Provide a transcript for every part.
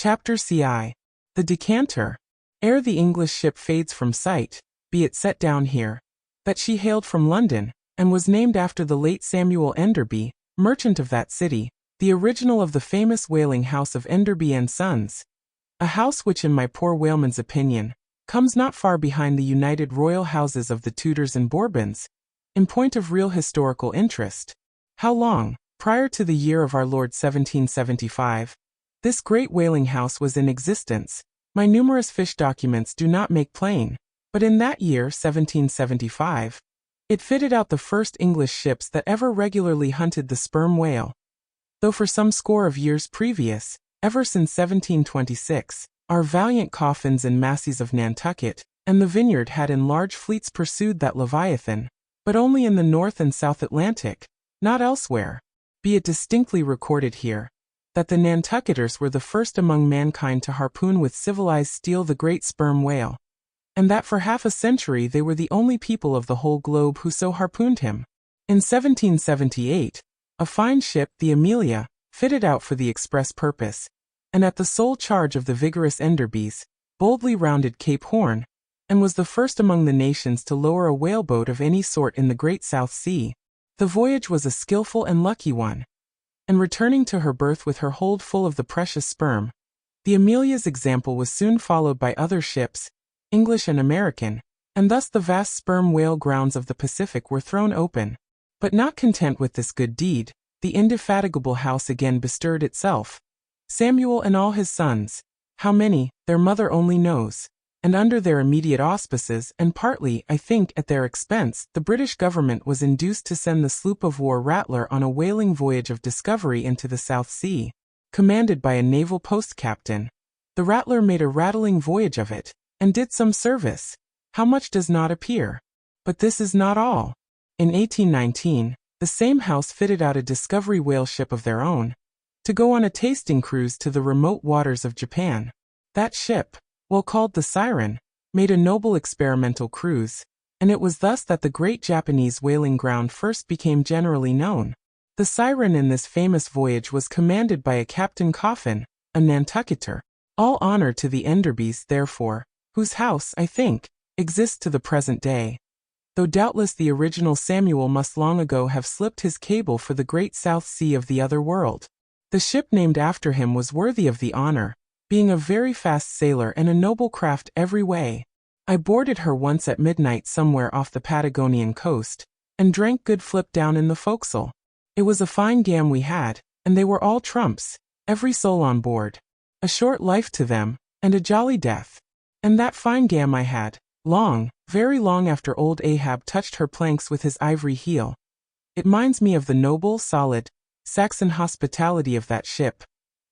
Chapter CI. The Decanter. Ere the English ship fades from sight, be it set down here, that she hailed from London, and was named after the late Samuel Enderby, merchant of that city, the original of the famous whaling house of Enderby and Sons, a house which in my poor whaleman's opinion, comes not far behind the united royal houses of the Tudors and Bourbons, in point of real historical interest. How long, prior to the year of our Lord 1775, this great whaling house was in existence, my numerous fish documents do not make plain, but in that year 1775, it fitted out the first English ships that ever regularly hunted the sperm whale. Though for some score of years previous, ever since 1726, our valiant coffins and massies of Nantucket and the Vineyard had in large fleets pursued that leviathan, but only in the North and South Atlantic, not elsewhere. Be it distinctly recorded here, that the Nantucketers were the first among mankind to harpoon with civilized steel the great sperm whale, and that for half a century they were the only people of the whole globe who so harpooned him. In 1778, a fine ship, the Amelia, fitted out for the express purpose, and at the sole charge of the vigorous Enderbys, boldly rounded Cape Horn, and was the first among the nations to lower a whaleboat of any sort in the great South Sea. The voyage was a skillful and lucky one, and returning to her berth with her hold full of the precious sperm, the Amelia's example was soon followed by other ships, English and American, and thus the vast sperm whale grounds of the Pacific were thrown open. But not content with this good deed, the indefatigable house again bestirred itself. Samuel and all his sons, how many, their mother only knows, and under their immediate auspices, and partly, I think, at their expense, the British government was induced to send the sloop of war Rattler on a whaling voyage of discovery into the South Sea, commanded by a naval post captain. The Rattler made a rattling voyage of it, and did some service. How much does not appear? But this is not all. In 1819, the same house fitted out a discovery whale ship of their own, to go on a tasting cruise to the remote waters of Japan. That ship, well called the Siren, made a noble experimental cruise, and it was thus that the great Japanese whaling ground first became generally known. The Siren in this famous voyage was commanded by a Captain Coffin, a Nantucketer. All honor to the Enderbys, therefore, whose house, I think, exists to the present day, though doubtless the original Samuel must long ago have slipped his cable for the great South Sea of the other world. The ship named after him was worthy of the honor, being a very fast sailor and a noble craft every way. I boarded her once at midnight somewhere off the Patagonian coast, and drank good flip down in the forecastle. It was a fine gam we had, and they were all trumps, every soul on board. A short life to them, and a jolly death. And that fine gam I had, long, very long after old Ahab touched her planks with his ivory heel. It minds me of the noble, solid, Saxon hospitality of that ship,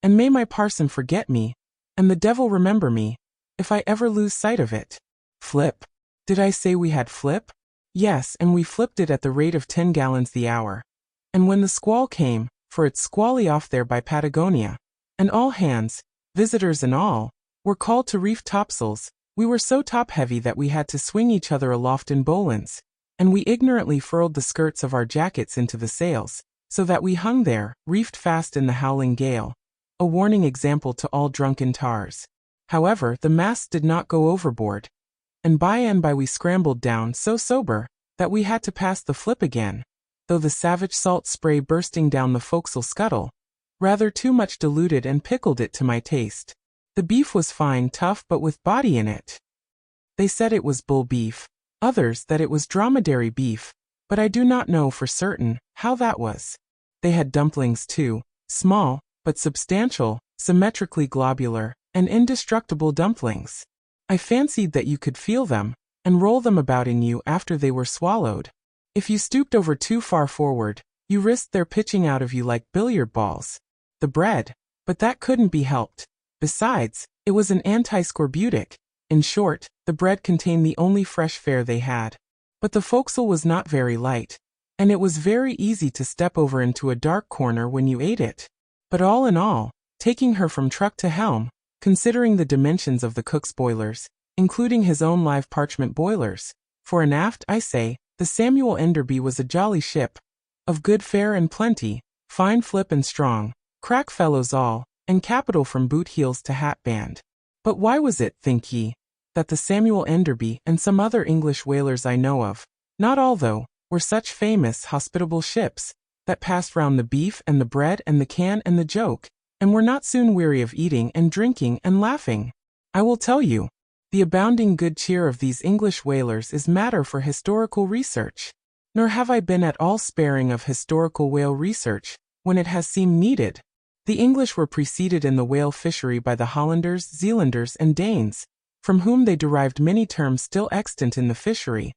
and may my parson forget me, and the devil remember me, if I ever lose sight of it. Flip. Did I say we had flip? Yes, and we flipped it at the rate of 10 gallons the hour. And when the squall came, for it's squally off there by Patagonia, and all hands, visitors and all, were called to reef topsails, we were so top-heavy that we had to swing each other aloft in bowlines, and we ignorantly furled the skirts of our jackets into the sails, so that we hung there, reefed fast in the howling gale, a warning example to all drunken tars. However, the masts did not go overboard, and by we scrambled down so sober that we had to pass the flip again, though the savage salt spray bursting down the forecastle scuttle rather too much diluted and pickled it to my taste. The beef was fine, tough, but with body in it. They said it was bull beef, others that it was dromedary beef, but I do not know for certain how that was. They had dumplings too, small, but substantial, symmetrically globular, and indestructible dumplings. I fancied that you could feel them, and roll them about in you after they were swallowed. If you stooped over too far forward, you risked their pitching out of you like billiard balls. The bread, but that couldn't be helped. Besides, it was an anti-scorbutic. In short, the bread contained the only fresh fare they had. But the forecastle was not very light, and it was very easy to step over into a dark corner when you ate it. But all in all, taking her from truck to helm, considering the dimensions of the cook's boilers, including his own live parchment boilers, fore and aft, I say, the Samuel Enderby was a jolly ship, of good fare and plenty, fine flip and strong, crack fellows all, and capital from boot heels to hat band. But why was it, think ye, that the Samuel Enderby and some other English whalers I know of, not all though, were such famous, hospitable ships, that passed round the beef and the bread and the can and the joke, and were not soon weary of eating and drinking and laughing? I will tell you. The abounding good cheer of these English whalers is matter for historical research. Nor have I been at all sparing of historical whale research, when it has seemed needed. The English were preceded in the whale fishery by the Hollanders, Zealanders, and Danes, from whom they derived many terms still extant in the fishery,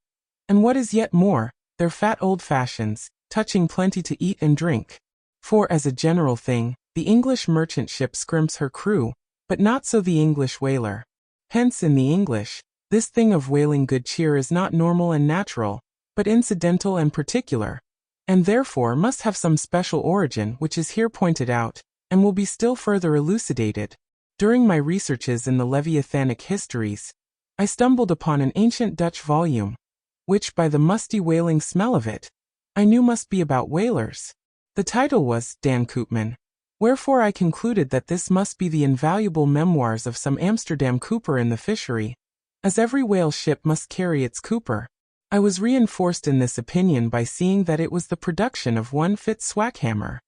and what is yet more, their fat old fashions, touching plenty to eat and drink. For, as a general thing, the English merchant ship scrimps her crew, but not so the English whaler. Hence in the English, this thing of whaling good cheer is not normal and natural, but incidental and particular, and therefore must have some special origin which is here pointed out, and will be still further elucidated. During my researches in the Leviathanic histories, I stumbled upon an ancient Dutch volume, which by the musty whaling smell of it, I knew must be about whalers. The title was Dan Koopman, wherefore I concluded that this must be the invaluable memoirs of some Amsterdam cooper in the fishery, as every whale ship must carry its cooper. I was reinforced in this opinion by seeing that it was the production of one Fitz Swackhammer.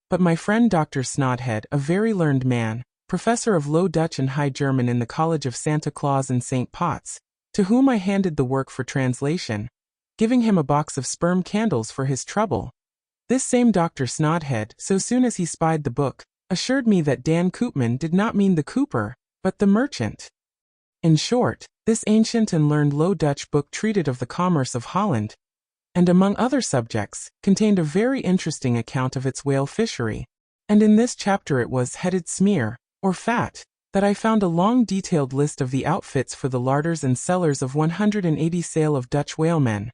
But my friend Dr. Snodhead, a very learned man, professor of Low Dutch and High German in the College of Santa Claus and St. Potts, to whom I handed the work for translation, giving him a box of sperm candles for his trouble. This same Dr. Snodhead, so soon as he spied the book, assured me that Dan Koopman did not mean the cooper, but the merchant. In short, this ancient and learned Low Dutch book treated of the commerce of Holland, and among other subjects, contained a very interesting account of its whale fishery. And in this chapter it was headed Smear, or Fat, that I found a long detailed list of the outfits for the larders and cellars of 180 sail of Dutch whalemen,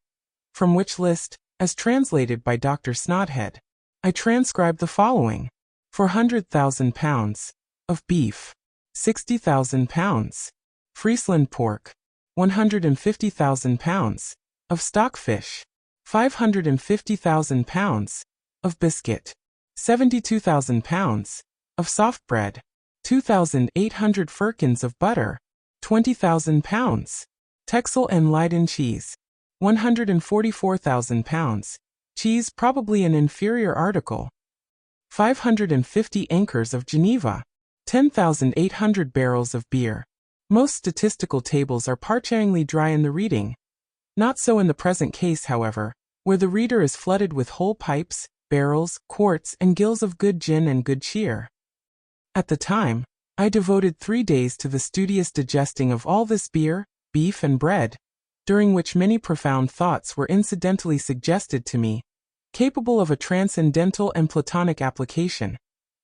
from which list, as translated by Dr. Snodhead, I transcribe the following: 400,000 pounds of beef, 60,000 pounds Friesland pork, 150,000 pounds of stockfish, 550,000 pounds of biscuit, 72,000 pounds of soft bread, 2,800 firkins of butter, 20,000 pounds Texel and Leyden cheese, 144,000 pounds cheese, probably an inferior article, 550 anchors of Geneva, 10,800 barrels of beer. Most statistical tables are parchaingly dry in the reading. Not so in the present case, however, where the reader is flooded with whole pipes, barrels, quarts, and gills of good gin and good cheer. At the time, I devoted 3 days to the studious digesting of all this beer, beef, and bread, during which many profound thoughts were incidentally suggested to me, capable of a transcendental and Platonic application.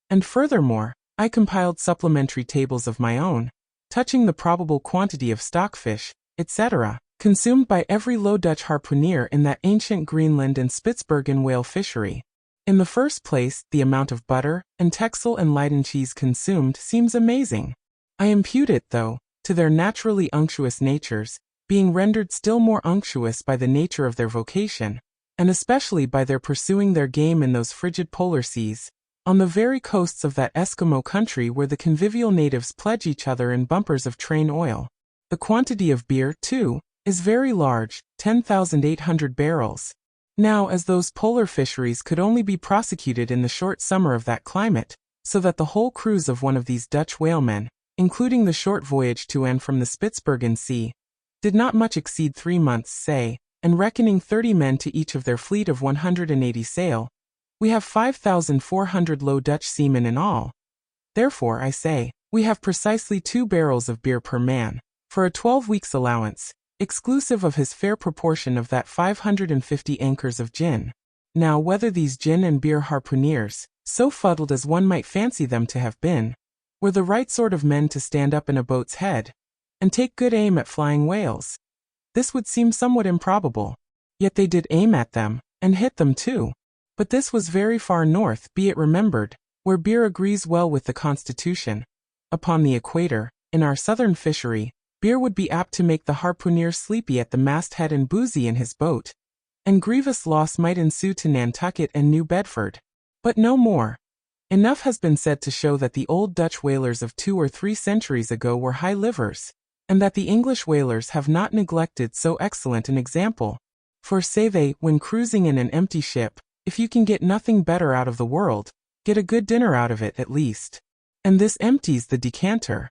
And furthermore, I compiled supplementary tables of my own, touching the probable quantity of stockfish, etc., consumed by every Low Dutch harpooner in that ancient Greenland and Spitzbergen whale fishery. In the first place, the amount of butter and Texel and Leyden cheese consumed seems amazing. I impute it, though, to their naturally unctuous natures, being rendered still more unctuous by the nature of their vocation, and especially by their pursuing their game in those frigid polar seas, on the very coasts of that Eskimo country where the convivial natives pledge each other in bumpers of train oil. The quantity of beer, too, is very large, 10,800 barrels. Now, as those polar fisheries could only be prosecuted in the short summer of that climate, so that the whole cruise of one of these Dutch whalemen, including the short voyage to and from the Spitzbergen Sea, did not much exceed 3 months, say, and reckoning 30 men to each of their fleet of 180 sail, we have 5,400 Low Dutch seamen in all. Therefore, I say, we have precisely 2 barrels of beer per man, for a 12 weeks' allowance, exclusive of his fair proportion of that 550 anchors of gin. Now, whether these gin and beer harpooneers, so fuddled as one might fancy them to have been, were the right sort of men to stand up in a boat's head, and take good aim at flying whales, this would seem somewhat improbable. Yet they did aim at them, and hit them too. But this was very far north, be it remembered, where beer agrees well with the constitution. Upon the equator, in our southern fishery, beer would be apt to make the harpooner sleepy at the masthead and boozy in his boat, and grievous loss might ensue to Nantucket and New Bedford. But no more. Enough has been said to show that the old Dutch whalers of 2 or 3 centuries ago were high livers, and that the English whalers have not neglected so excellent an example. For say they, when cruising in an empty ship, if you can get nothing better out of the world, get a good dinner out of it at least. And this empties the decanter.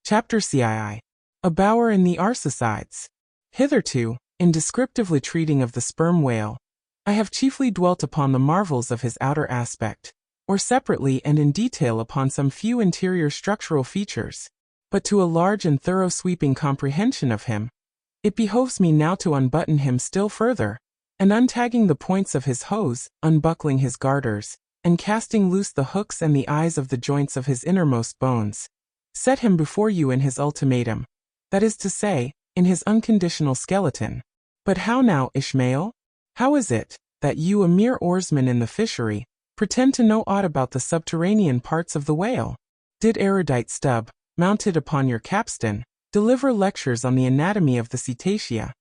Chapter CII. A Bower in the Arsacides. Hitherto, in descriptively treating of the sperm whale, I have chiefly dwelt upon the marvels of his outer aspect, or separately and in detail upon some few interior structural features. But to a large and thorough sweeping comprehension of him, it behoves me now to unbutton him still further, and untagging the points of his hose, unbuckling his garters, and casting loose the hooks and the eyes of the joints of his innermost bones, set him before you in his ultimatum, that is to say, in his unconditional skeleton. But how now, Ishmael? How is it that you, a mere oarsman in the fishery, pretend to know aught about the subterranean parts of the whale? Did erudite Stubb, mounted upon your capstan, deliver lectures on the anatomy of the cetacea,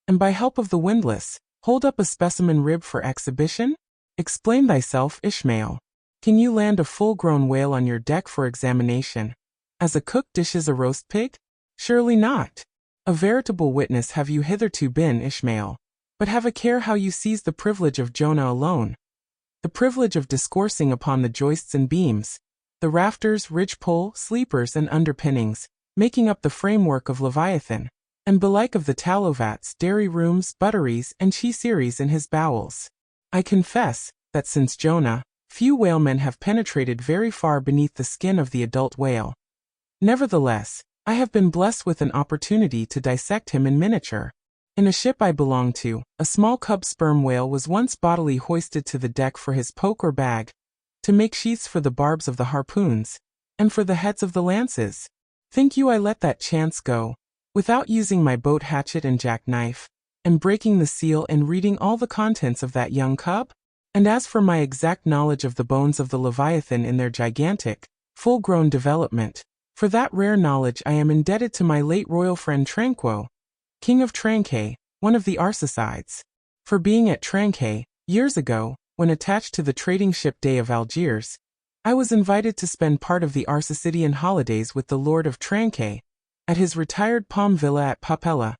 and by help of the windlass, hold up a specimen rib for exhibition? Explain thyself, Ishmael. Can you land a full-grown whale on your deck for examination, as a cook dishes a roast pig? Surely not. A veritable witness have you hitherto been, Ishmael, but have a care how you seize the privilege of Jonah alone, the privilege of discoursing upon the joists and beams, the rafters, ridgepole, sleepers and underpinnings, making up the framework of Leviathan, and belike of the tallow vats, dairy rooms, butteries, and cheeseries in his bowels. I confess that since Jonah, few whalemen have penetrated very far beneath the skin of the adult whale. Nevertheless, I have been blessed with an opportunity to dissect him in miniature. In a ship I belonged to, a small cub sperm whale was once bodily hoisted to the deck for his poke or bag, to make sheaths for the barbs of the harpoons, and for the heads of the lances. Think you I let that chance go, without using my boat hatchet and jackknife, and breaking the seal and reading all the contents of that young cub? And as for my exact knowledge of the bones of the Leviathan in their gigantic, full-grown development, for that rare knowledge I am indebted to my late royal friend Tranquo, King of Tranquet, one of the Arsacides. For being at Tranquet, years ago, when attached to the trading ship Dey of Algiers, I was invited to spend part of the Arsacidean holidays with the Lord of Tranquet, at his retired palm villa at Papella,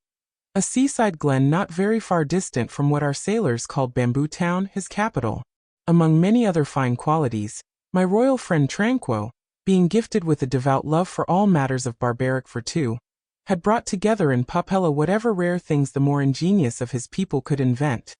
a seaside glen not very far distant from what our sailors called Bamboo Town, his capital. Among many other fine qualities, my royal friend Tranquo, being gifted with a devout love for all matters of barbaric virtue, had brought together in Papella whatever rare things the more ingenious of his people could invent.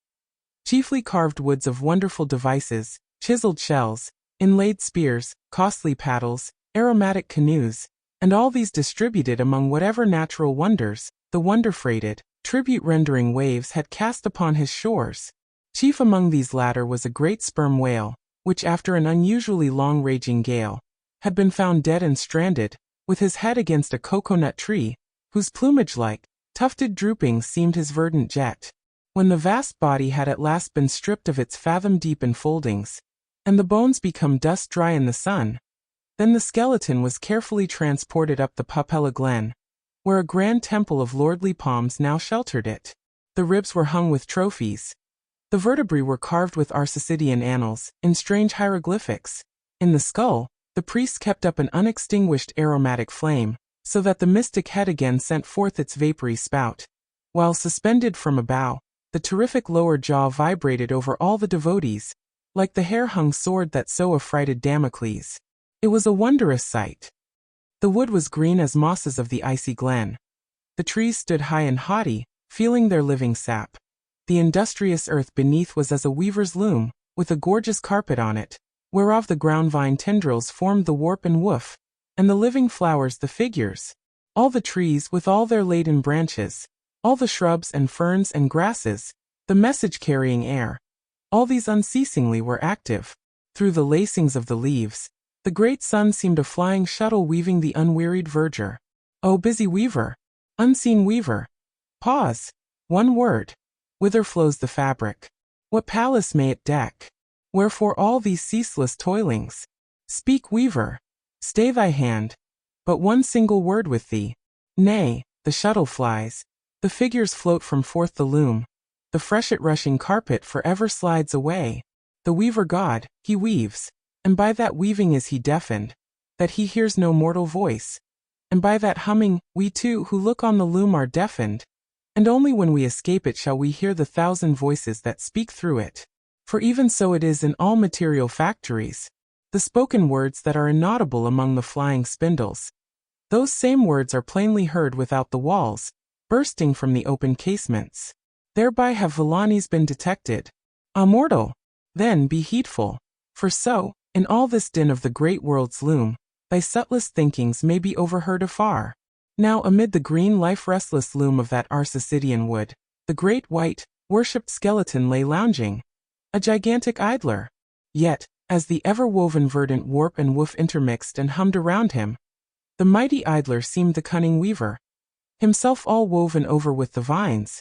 Chiefly carved woods of wonderful devices, chiseled shells, inlaid spears, costly paddles, aromatic canoes, and all these distributed among whatever natural wonders the wonder-freighted, tribute-rendering waves had cast upon his shores. Chief among these latter was a great sperm whale, which after an unusually long raging gale, had been found dead and stranded, with his head against a cocoa-nut tree, whose plumage-like, tufted droopings seemed his verdant jet. When the vast body had at last been stripped of its fathom-deep enfoldings, and the bones become dust-dry in the sun, then the skeleton was carefully transported up the Papella Glen, where a grand temple of lordly palms now sheltered it. The ribs were hung with trophies. The vertebrae were carved with Arsacidean annals, in strange hieroglyphics. In the skull, the priests kept up an unextinguished aromatic flame, so that the mystic head again sent forth its vapory spout, while suspended from a bough, the terrific lower jaw vibrated over all the devotees, like the hair-hung sword that so affrighted Damocles. It was a wondrous sight. The wood was green as mosses of the icy glen. The trees stood high and haughty, feeling their living sap. The industrious earth beneath was as a weaver's loom, with a gorgeous carpet on it, whereof the ground vine tendrils formed the warp and woof, and the living flowers the figures. All the trees with all their laden branches, all the shrubs and ferns and grasses, the message-carrying air, all these unceasingly were active. Through the lacings of the leaves, the great sun seemed a flying shuttle weaving the unwearied verdure. O busy weaver! Unseen weaver! Pause! One word. Whither flows the fabric? What palace may it deck? Wherefore all these ceaseless toilings? Speak, weaver! Stay thy hand. But one single word with thee. Nay, the shuttle flies. The figures float from forth the loom. The freshet rushing carpet forever slides away. The weaver God, he weaves, and by that weaving is he deafened, that he hears no mortal voice, and by that humming, we too who look on the loom are deafened, and only when we escape it shall we hear the thousand voices that speak through it. For even so it is in all material factories. The spoken words that are inaudible among the flying spindles, those same words are plainly heard without the walls, bursting from the open casements. Thereby have villainies been detected. Ah, mortal! Then be heedful, for so, in all this din of the great world's loom, thy subtlest thinkings may be overheard afar. Now amid the green life-restless loom of that Arsacidian wood, the great white, worshipped skeleton lay lounging, a gigantic idler. Yet, as the ever-woven verdant warp and woof intermixed and hummed around him, the mighty idler seemed the cunning weaver, himself all woven over with the vines,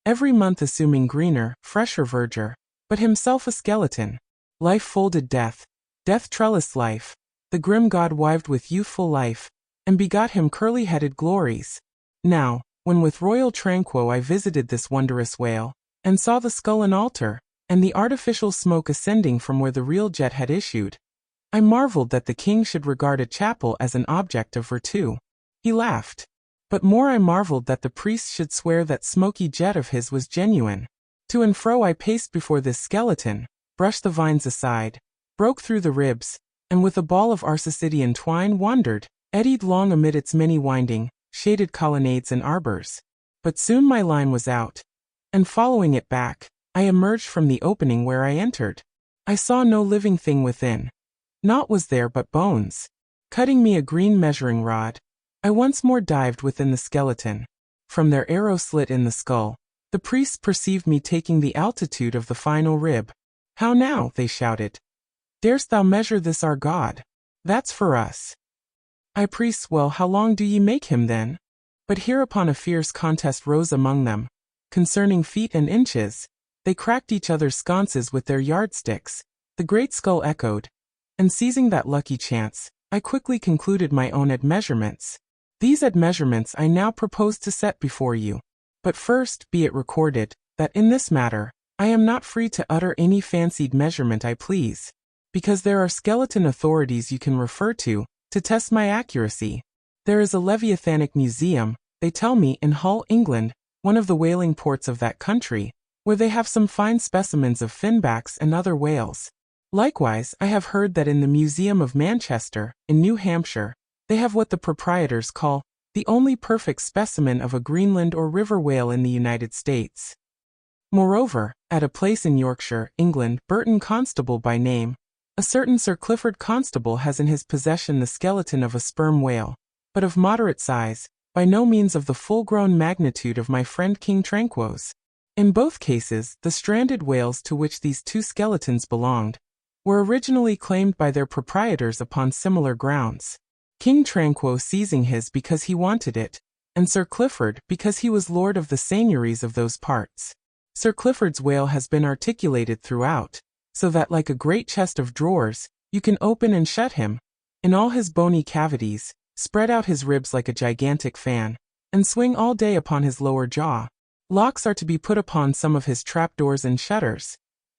every month assuming greener, fresher verdure, but himself a skeleton. Life folded death, death trellised life, the grim god wived with youthful life, and begot him curly-headed glories. Now, when with royal tranquil I visited this wondrous whale, and saw the skull and altar, and the artificial smoke ascending from where the real jet had issued, I marveled that the king should regard a chapel as an object of virtue. He laughed. But more I marveled that the priest should swear that smoky jet of his was genuine. To and fro I paced before this skeleton, brushed the vines aside, broke through the ribs, and with a ball of Arsacidian twine wandered, eddied long amid its many winding, shaded colonnades and arbors. But soon my line was out, and following it back, I emerged from the opening where I entered. I saw no living thing within. Naught was there but bones. Cutting me a green measuring rod, I once more dived within the skeleton. From their arrow slit in the skull, the priests perceived me taking the altitude of the final rib. How now, they shouted. Darest thou measure this our God? That's for us. I priests, well, how long do ye make him then? But hereupon a fierce contest rose among them. Concerning feet and inches, they cracked each other's sconces with their yardsticks. The great skull echoed, and seizing that lucky chance, I quickly concluded my own admeasurements. These admeasurements I now propose to set before you. But first, be it recorded, that in this matter, I am not free to utter any fancied measurement I please, because there are skeleton authorities you can refer to test my accuracy. There is a Leviathanic museum, they tell me, in Hull, England, one of the whaling ports of that country, where they have some fine specimens of finbacks and other whales. Likewise, I have heard that in the Museum of Manchester, in New Hampshire, they have what the proprietors call the only perfect specimen of a Greenland or river whale in the United States. Moreover, at a place in Yorkshire, England, Burton Constable by name, a certain Sir Clifford Constable has in his possession the skeleton of a sperm whale, but of moderate size, by no means of the full-grown magnitude of my friend King Tranquo's. In both cases, the stranded whales to which these two skeletons belonged were originally claimed by their proprietors upon similar grounds. King Tranquo seizing his because he wanted it, and Sir Clifford because he was lord of the seigneuries of those parts. Sir Clifford's whale has been articulated throughout, so that like a great chest of drawers, you can open and shut him. In all his bony cavities, spread out his ribs like a gigantic fan, and swing all day upon his lower jaw. Locks are to be put upon some of his trapdoors and shutters,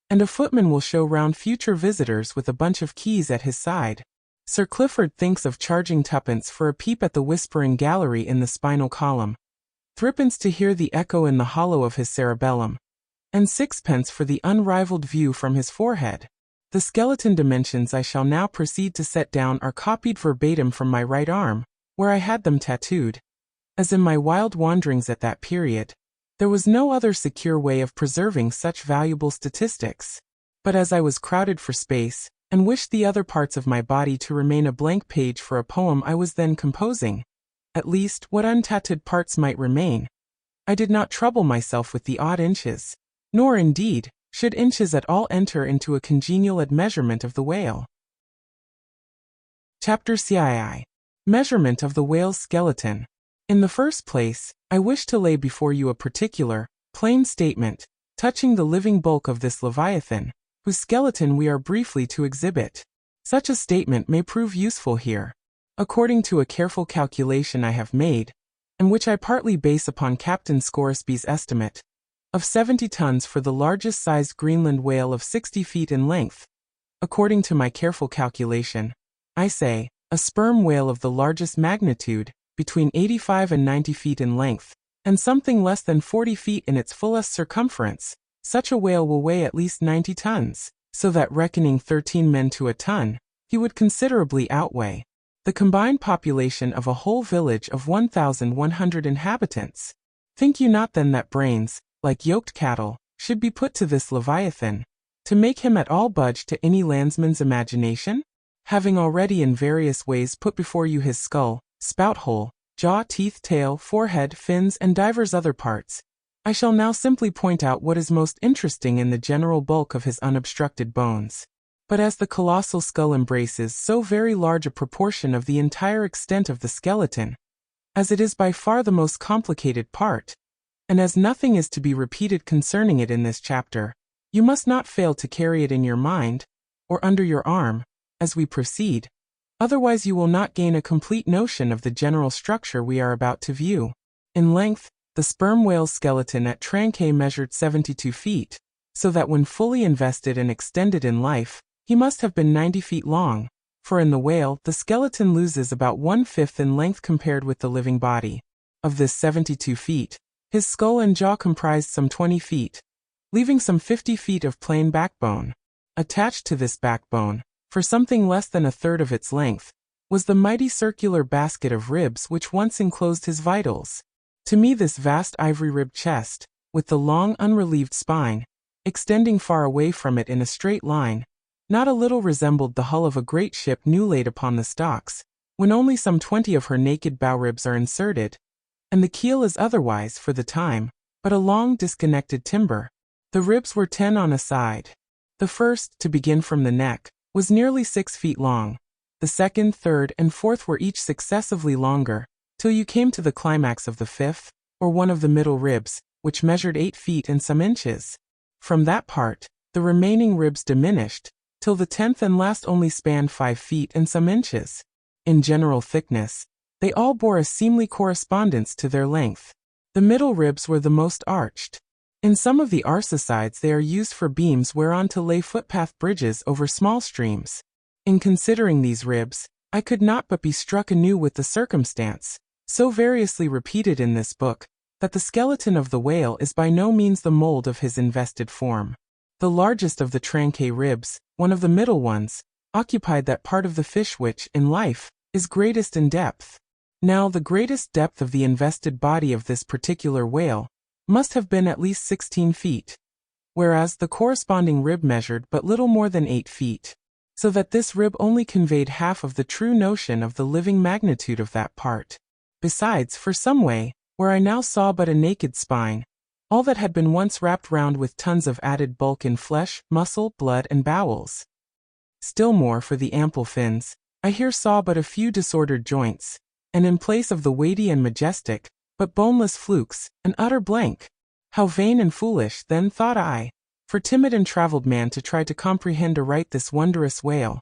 and a footman will show round future visitors with a bunch of keys at his side. Sir Clifford thinks of charging twopence for a peep at the whispering gallery in the spinal column, threepence to hear the echo in the hollow of his cerebellum, and sixpence for the unrivaled view from his forehead. The skeleton dimensions I shall now proceed to set down are copied verbatim from my right arm, where I had them tattooed. As in my wild wanderings at that period, there was no other secure way of preserving such valuable statistics. But as I was crowded for space, and wished the other parts of my body to remain a blank page for a poem I was then composing, at least what untattooed parts might remain, I did not trouble myself with the odd inches, nor indeed, should inches at all enter into a congenial admeasurement of the whale. Chapter CII. Measurement of the whale's skeleton. In the first place, I wish to lay before you a particular, plain statement, touching the living bulk of this Leviathan, whose skeleton we are briefly to exhibit. Such a statement may prove useful here. According to a careful calculation I have made, and which I partly base upon Captain Scoresby's estimate, of 70 tons for the largest sized Greenland whale of 60 feet in length. According to my careful calculation, I say, a sperm whale of the largest magnitude, between 85 and 90 feet in length, and something less than 40 feet in its fullest circumference, such a whale will weigh at least 90 tons, so that reckoning 13 men to a ton, he would considerably outweigh the combined population of a whole village of 1,100 inhabitants. Think you not then that brains, like yoked cattle, should be put to this Leviathan, to make him at all budge to any landsman's imagination? Having already in various ways put before you his skull, spout-hole, jaw, teeth, tail, forehead, fins, and divers other parts, I shall now simply point out what is most interesting in the general bulk of his unobstructed bones. But as the colossal skull embraces so very large a proportion of the entire extent of the skeleton, as it is by far the most complicated part, and as nothing is to be repeated concerning it in this chapter, you must not fail to carry it in your mind, or under your arm, as we proceed, otherwise you will not gain a complete notion of the general structure we are about to view. In length, the sperm whale's skeleton at Trancay measured 72 feet, so that when fully invested and extended in life, he must have been 90 feet long, for in the whale the skeleton loses about 1/5 in length compared with the living body. Of this 72 feet, his skull and jaw comprised some 20 feet, leaving some 50 feet of plain backbone. Attached to this backbone, for something less than a third of its length, was the mighty circular basket of ribs which once enclosed his vitals. To me this vast ivory-ribbed chest, with the long unrelieved spine, extending far away from it in a straight line, not a little resembled the hull of a great ship new laid upon the stocks, when only some 20 of her naked bow ribs are inserted, and the keel is otherwise, for the time, but a long disconnected timber. The ribs were 10 on a side. The first, to begin from the neck, was nearly 6 feet long. The second, third, and fourth were each successively longer, till you came to the climax of the fifth, or one of the middle ribs, which measured 8 feet and some inches. From that part, the remaining ribs diminished, till the 10th and last only spanned 5 feet and some inches. In general thickness, they all bore a seemly correspondence to their length. The middle ribs were the most arched. In some of the arsacides they are used for beams whereon to lay footpath bridges over small streams. In considering these ribs, I could not but be struck anew with the circumstance, so variously repeated in this book, that the skeleton of the whale is by no means the mold of his invested form. The largest of the Trancay ribs, one of the middle ones, occupied that part of the fish which, in life, is greatest in depth. Now the greatest depth of the invested body of this particular whale must have been at least 16 feet, whereas the corresponding rib measured but little more than 8 feet, so that this rib only conveyed half of the true notion of the living magnitude of that part. Besides, for some way, where I now saw but a naked spine, all that had been once wrapped round with tons of added bulk in flesh, muscle, blood, and bowels. Still more for the ample fins, I here saw but a few disordered joints, and in place of the weighty and majestic, but boneless flukes, an utter blank. How vain and foolish, then, thought I, for timid and travelled man to try to comprehend aright this wondrous whale,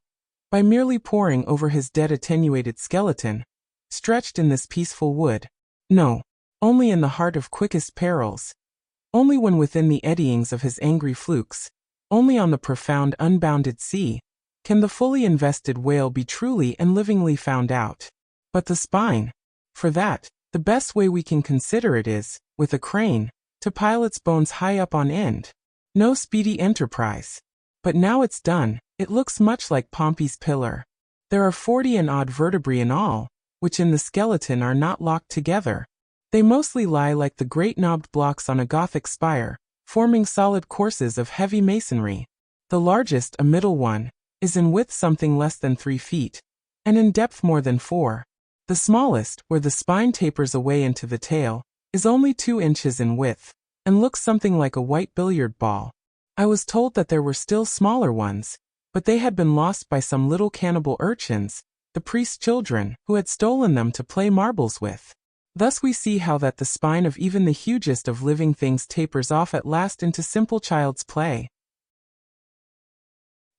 by merely poring over his dead attenuated skeleton, stretched in this peaceful wood. No, only in the heart of quickest perils, only when within the eddyings of his angry flukes, only on the profound unbounded sea, can the fully invested whale be truly and livingly found out. But the spine, for that, the best way we can consider it is, with a crane, to pile its bones high up on end. No speedy enterprise. But now it's done, it looks much like Pompey's pillar. There are 40 and odd vertebrae in all, which in the skeleton are not locked together. They mostly lie like the great knobbed blocks on a Gothic spire, forming solid courses of heavy masonry. The largest, a middle one, is in width something less than 3 feet, and in depth more than 4. The smallest, where the spine tapers away into the tail, is only 2 inches in width, and looks something like a white billiard ball. I was told that there were still smaller ones, but they had been lost by some little cannibal urchins, the priest's children, who had stolen them to play marbles with. Thus we see how that the spine of even the hugest of living things tapers off at last into simple child's play.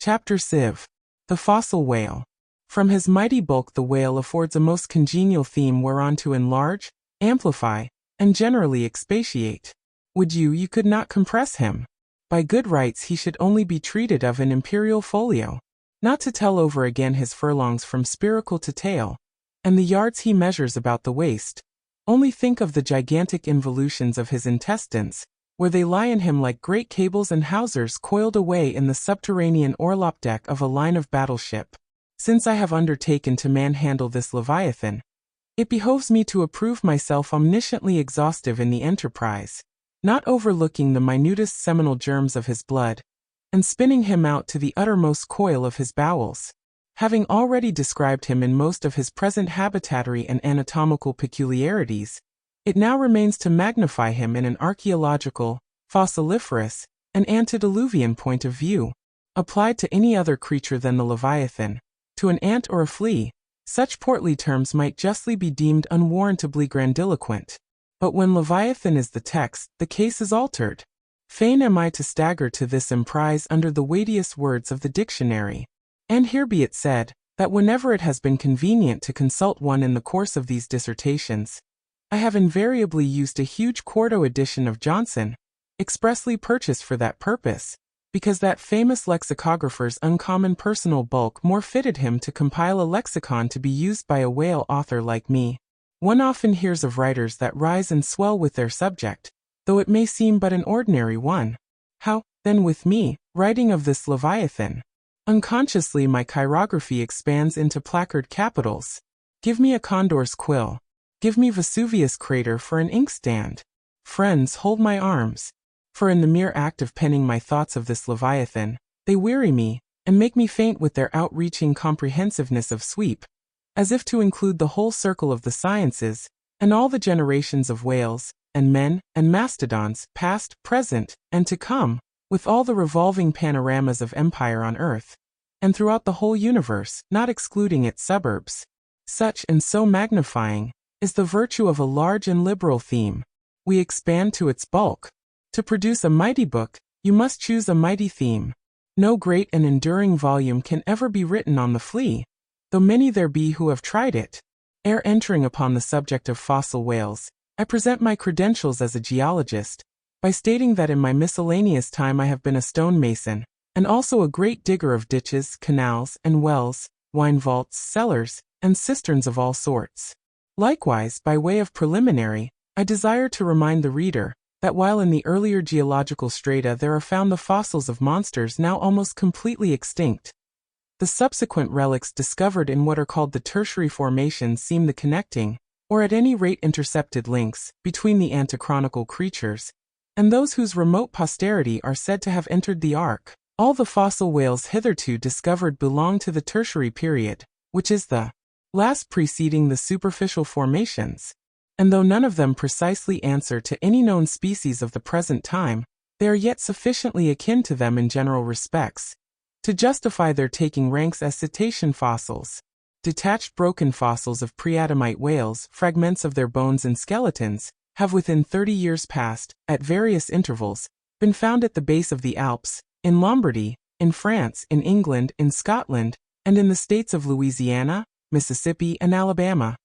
Chapter Civ. The Fossil Whale. From his mighty bulk the whale affords a most congenial theme whereon to enlarge, amplify, and generally expatiate. Would you could not compress him. By good rights he should only be treated of an imperial folio. Not to tell over again his furlongs from spiracle to tail, and the yards he measures about the waist. Only think of the gigantic involutions of his intestines, where they lie in him like great cables and hawsers coiled away in the subterranean orlop deck of a line of battleship. Since I have undertaken to manhandle this Leviathan, it behoves me to approve myself omnisciently exhaustive in the enterprise, not overlooking the minutest seminal germs of his blood, and spinning him out to the uttermost coil of his bowels. Having already described him in most of his present habitatory and anatomical peculiarities, it now remains to magnify him in an archaeological, fossiliferous, and antediluvian point of view. Applied to any other creature than the Leviathan, to an ant or a flea, such portly terms might justly be deemed unwarrantably grandiloquent. But when Leviathan is the text, the case is altered. Fain am I to stagger to this emprise under the weightiest words of the dictionary. And here be it said, that whenever it has been convenient to consult one in the course of these dissertations, I have invariably used a huge quarto edition of Johnson, expressly purchased for that purpose, because that famous lexicographer's uncommon personal bulk more fitted him to compile a lexicon to be used by a whale author like me. One often hears of writers that rise and swell with their subject, though it may seem but an ordinary one. How, then, with me, writing of this Leviathan? Unconsciously my chirography expands into placard capitals. Give me a condor's quill. Give me Vesuvius crater for an inkstand. Friends, hold my arms. For in the mere act of penning my thoughts of this Leviathan, they weary me, and make me faint with their outreaching comprehensiveness of sweep, as if to include the whole circle of the sciences, and all the generations of whales, and men, and mastodons, past, present, and to come, with all the revolving panoramas of empire on earth, and throughout the whole universe, not excluding its suburbs. Such, and so magnifying, is the virtue of a large and liberal theme. We expand to its bulk. To produce a mighty book, you must choose a mighty theme. No great and enduring volume can ever be written on the flea, though many there be who have tried it. Ere entering upon the subject of fossil whales, I present my credentials as a geologist, by stating that in my miscellaneous time I have been a stonemason, and also a great digger of ditches, canals, and wells, wine vaults, cellars, and cisterns of all sorts. Likewise, by way of preliminary, I desire to remind the reader, that while in the earlier geological strata there are found the fossils of monsters now almost completely extinct, the subsequent relics discovered in what are called the tertiary formations seem the connecting, or at any rate intercepted links, between the antichronical creatures, and those whose remote posterity are said to have entered the ark. All the fossil whales hitherto discovered belong to the tertiary period, which is the last preceding the superficial formations. And though none of them precisely answer to any known species of the present time, they are yet sufficiently akin to them in general respects, to justify their taking ranks as cetacean fossils. Detached broken fossils of pre-Adamite whales, fragments of their bones and skeletons, have within 30 years past, at various intervals, been found at the base of the Alps, in Lombardy, in France, in England, in Scotland, and in the states of Louisiana, Mississippi, and Alabama.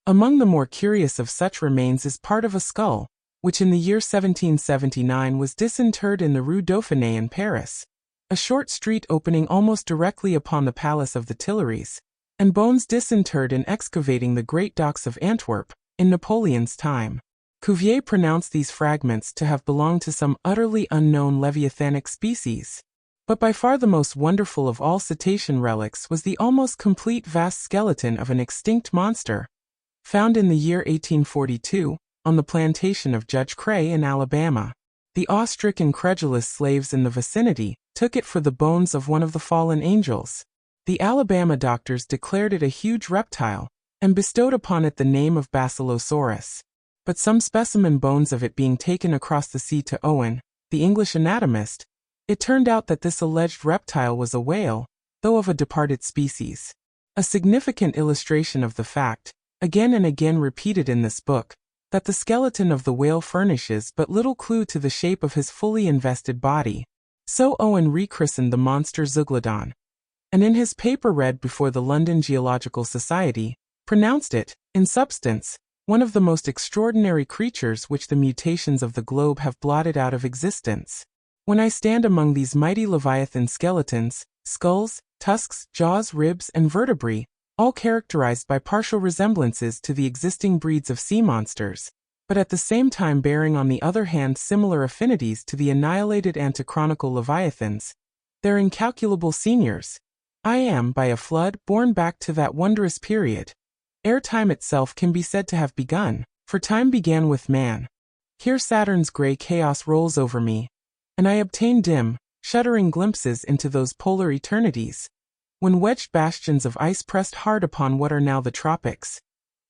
Among the more curious of such remains is part of a skull, which in the year 1779 was disinterred in the Rue Dauphiné in Paris, a short street opening almost directly upon the Palace of the Tuileries, and bones disinterred in excavating the great docks of Antwerp, in Napoleon's time. Cuvier pronounced these fragments to have belonged to some utterly unknown leviathanic species. But by far the most wonderful of all cetacean relics was the almost complete vast skeleton of an extinct monster, found in the year 1842, on the plantation of Judge Cray in Alabama. The awe-stricken credulous slaves in the vicinity took it for the bones of one of the fallen angels. The Alabama doctors declared it a huge reptile, and bestowed upon it the name of Basilosaurus. But some specimen bones of it being taken across the sea to Owen, the English anatomist, it turned out that this alleged reptile was a whale, though of a departed species. A significant illustration of the fact, again and again repeated in this book, that the skeleton of the whale furnishes but little clue to the shape of his fully invested body. So Owen rechristened the monster Zeuglodon, and in his paper read before the London Geological Society, pronounced it, in substance, one of the most extraordinary creatures which the mutations of the globe have blotted out of existence. When I stand among these mighty leviathan skeletons, skulls, tusks, jaws, ribs, and vertebrae, all characterized by partial resemblances to the existing breeds of sea monsters, but at the same time bearing on the other hand similar affinities to the annihilated antichronical leviathans, their incalculable seniors, I am, by a flood, borne back to that wondrous period, ere time itself can be said to have begun, for time began with man. Here Saturn's grey chaos rolls over me, and I obtain dim, shuddering glimpses into those polar eternities, when wedged bastions of ice pressed hard upon what are now the tropics,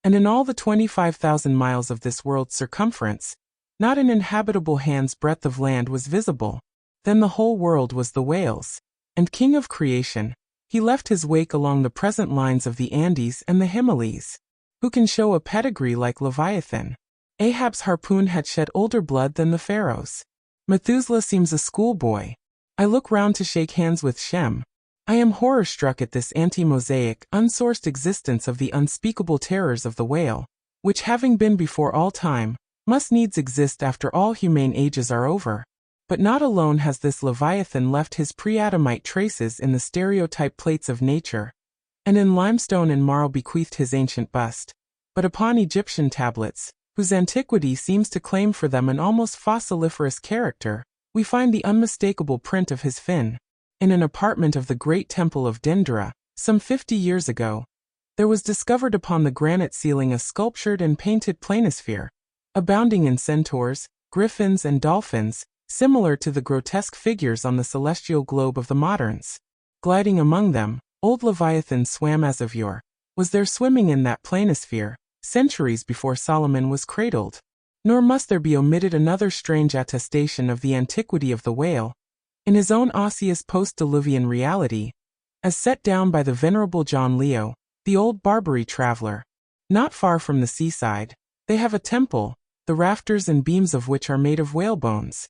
and in all the 25,000 miles of this world's circumference, not an inhabitable hand's breadth of land was visible. Then the whole world was the whale's, and king of creation, he left his wake along the present lines of the Andes and the Himalayas. Who can show a pedigree like Leviathan? Ahab's harpoon had shed older blood than the Pharaoh's. Methuselah seems a schoolboy. I look round to shake hands with Shem. I am horror-struck at this anti-Mosaic, unsourced existence of the unspeakable terrors of the whale, which having been before all time, must needs exist after all humane ages are over. But not alone has this Leviathan left his pre-Adamite traces in the stereotype plates of nature, and in limestone and marl bequeathed his ancient bust, but upon Egyptian tablets, whose antiquity seems to claim for them an almost fossiliferous character, we find the unmistakable print of his fin. In an apartment of the great temple of Dendera, some 50 years ago, there was discovered upon the granite ceiling a sculptured and painted planisphere, abounding in centaurs, griffins, and dolphins, similar to the grotesque figures on the celestial globe of the moderns. Gliding among them, old Leviathan swam as of yore. Was there swimming in that planisphere, centuries before Solomon was cradled? Nor must there be omitted another strange attestation of the antiquity of the whale, in his own osseous post-diluvian reality, as set down by the venerable John Leo, the old Barbary traveler. Not far from the seaside, they have a temple, the rafters and beams of which are made of whale bones.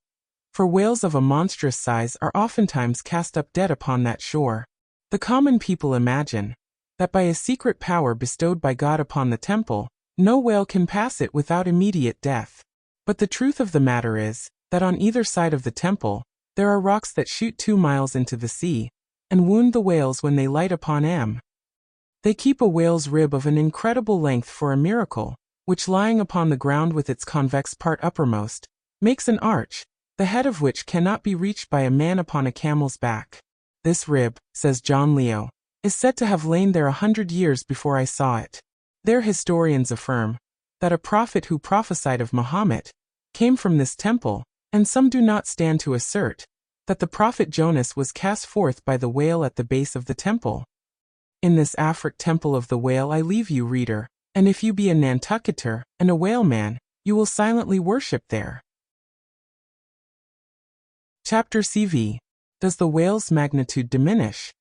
For whales of a monstrous size are oftentimes cast up dead upon that shore. The common people imagine that by a secret power bestowed by God upon the temple, no whale can pass it without immediate death. But the truth of the matter is, that on either side of the temple, there are rocks that shoot 2 miles into the sea, and wound the whales when they light upon them. They keep a whale's rib of an incredible length for a miracle, which lying upon the ground with its convex part uppermost, makes an arch, the head of which cannot be reached by a man upon a camel's back. This rib, says John Leo, is said to have lain there 100 years before I saw it. Their historians affirm that a prophet who prophesied of Muhammad came from this temple, and some do not stand to assert that the prophet Jonas was cast forth by the whale at the base of the temple. In this Afric temple of the whale I leave you, reader, and if you be a Nantucketer and a whaleman, you will silently worship there. Chapter CV. Does the whale's magnitude diminish?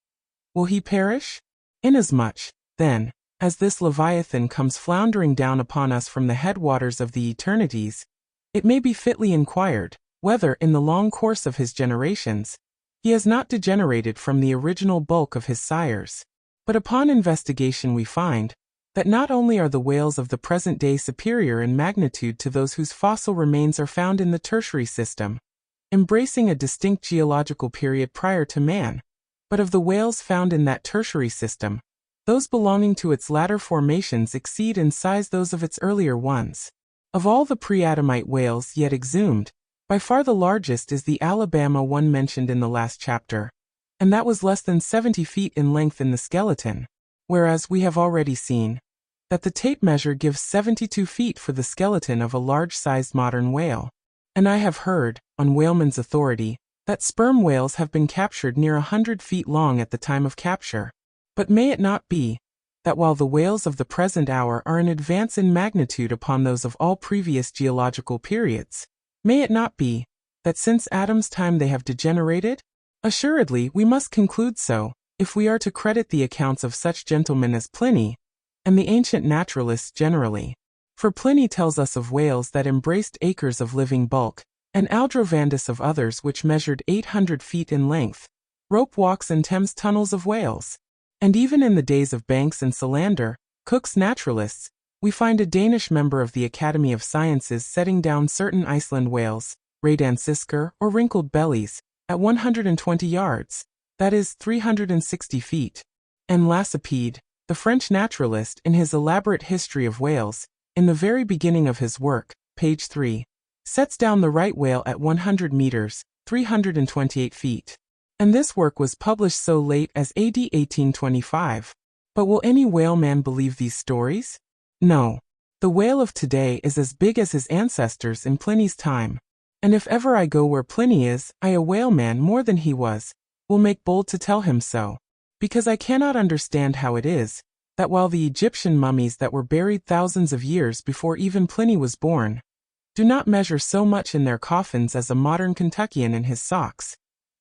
Will he perish? Inasmuch, then, as this Leviathan comes floundering down upon us from the headwaters of the eternities, it may be fitly inquired, whether, in the long course of his generations, he has not degenerated from the original bulk of his sires. But upon investigation we find that not only are the whales of the present day superior in magnitude to those whose fossil remains are found in the tertiary system, embracing a distinct geological period prior to man, but of the whales found in that tertiary system, those belonging to its latter formations exceed in size those of its earlier ones. Of all the pre-Adamite whales yet exhumed, by far the largest is the Alabama one mentioned in the last chapter, and that was less than 70 feet in length in the skeleton, whereas we have already seen that the tape measure gives 72 feet for the skeleton of a large-sized modern whale. And I have heard, on whaleman's authority, that sperm whales have been captured near 100 feet long at the time of capture. But may it not be that while the whales of the present hour are an advance in magnitude upon those of all previous geological periods, may it not be that since Adam's time they have degenerated? Assuredly, we must conclude so, if we are to credit the accounts of such gentlemen as Pliny, and the ancient naturalists generally. For Pliny tells us of whales that embraced acres of living bulk, and Aldrovandus of others which measured 800 feet in length, rope walks and Thames tunnels of whales. And even in the days of Banks and Solander, Cook's naturalists, we find a Danish member of the Academy of Sciences setting down certain Iceland whales, radansískir or wrinkled bellies, at 120 yards, that is 360 feet. And Lacépède, the French naturalist, in his elaborate history of whales, in the very beginning of his work, page 3, sets down the right whale at 100 meters, 328 feet. And this work was published so late as AD 1825. But will any whaleman believe these stories? No. The whale of today is as big as his ancestors in Pliny's time. And if ever I go where Pliny is, I a whaleman more than he was, will make bold to tell him so. Because I cannot understand how it is, that while the Egyptian mummies that were buried thousands of years before even Pliny was born, do not measure so much in their coffins as a modern Kentuckian in his socks,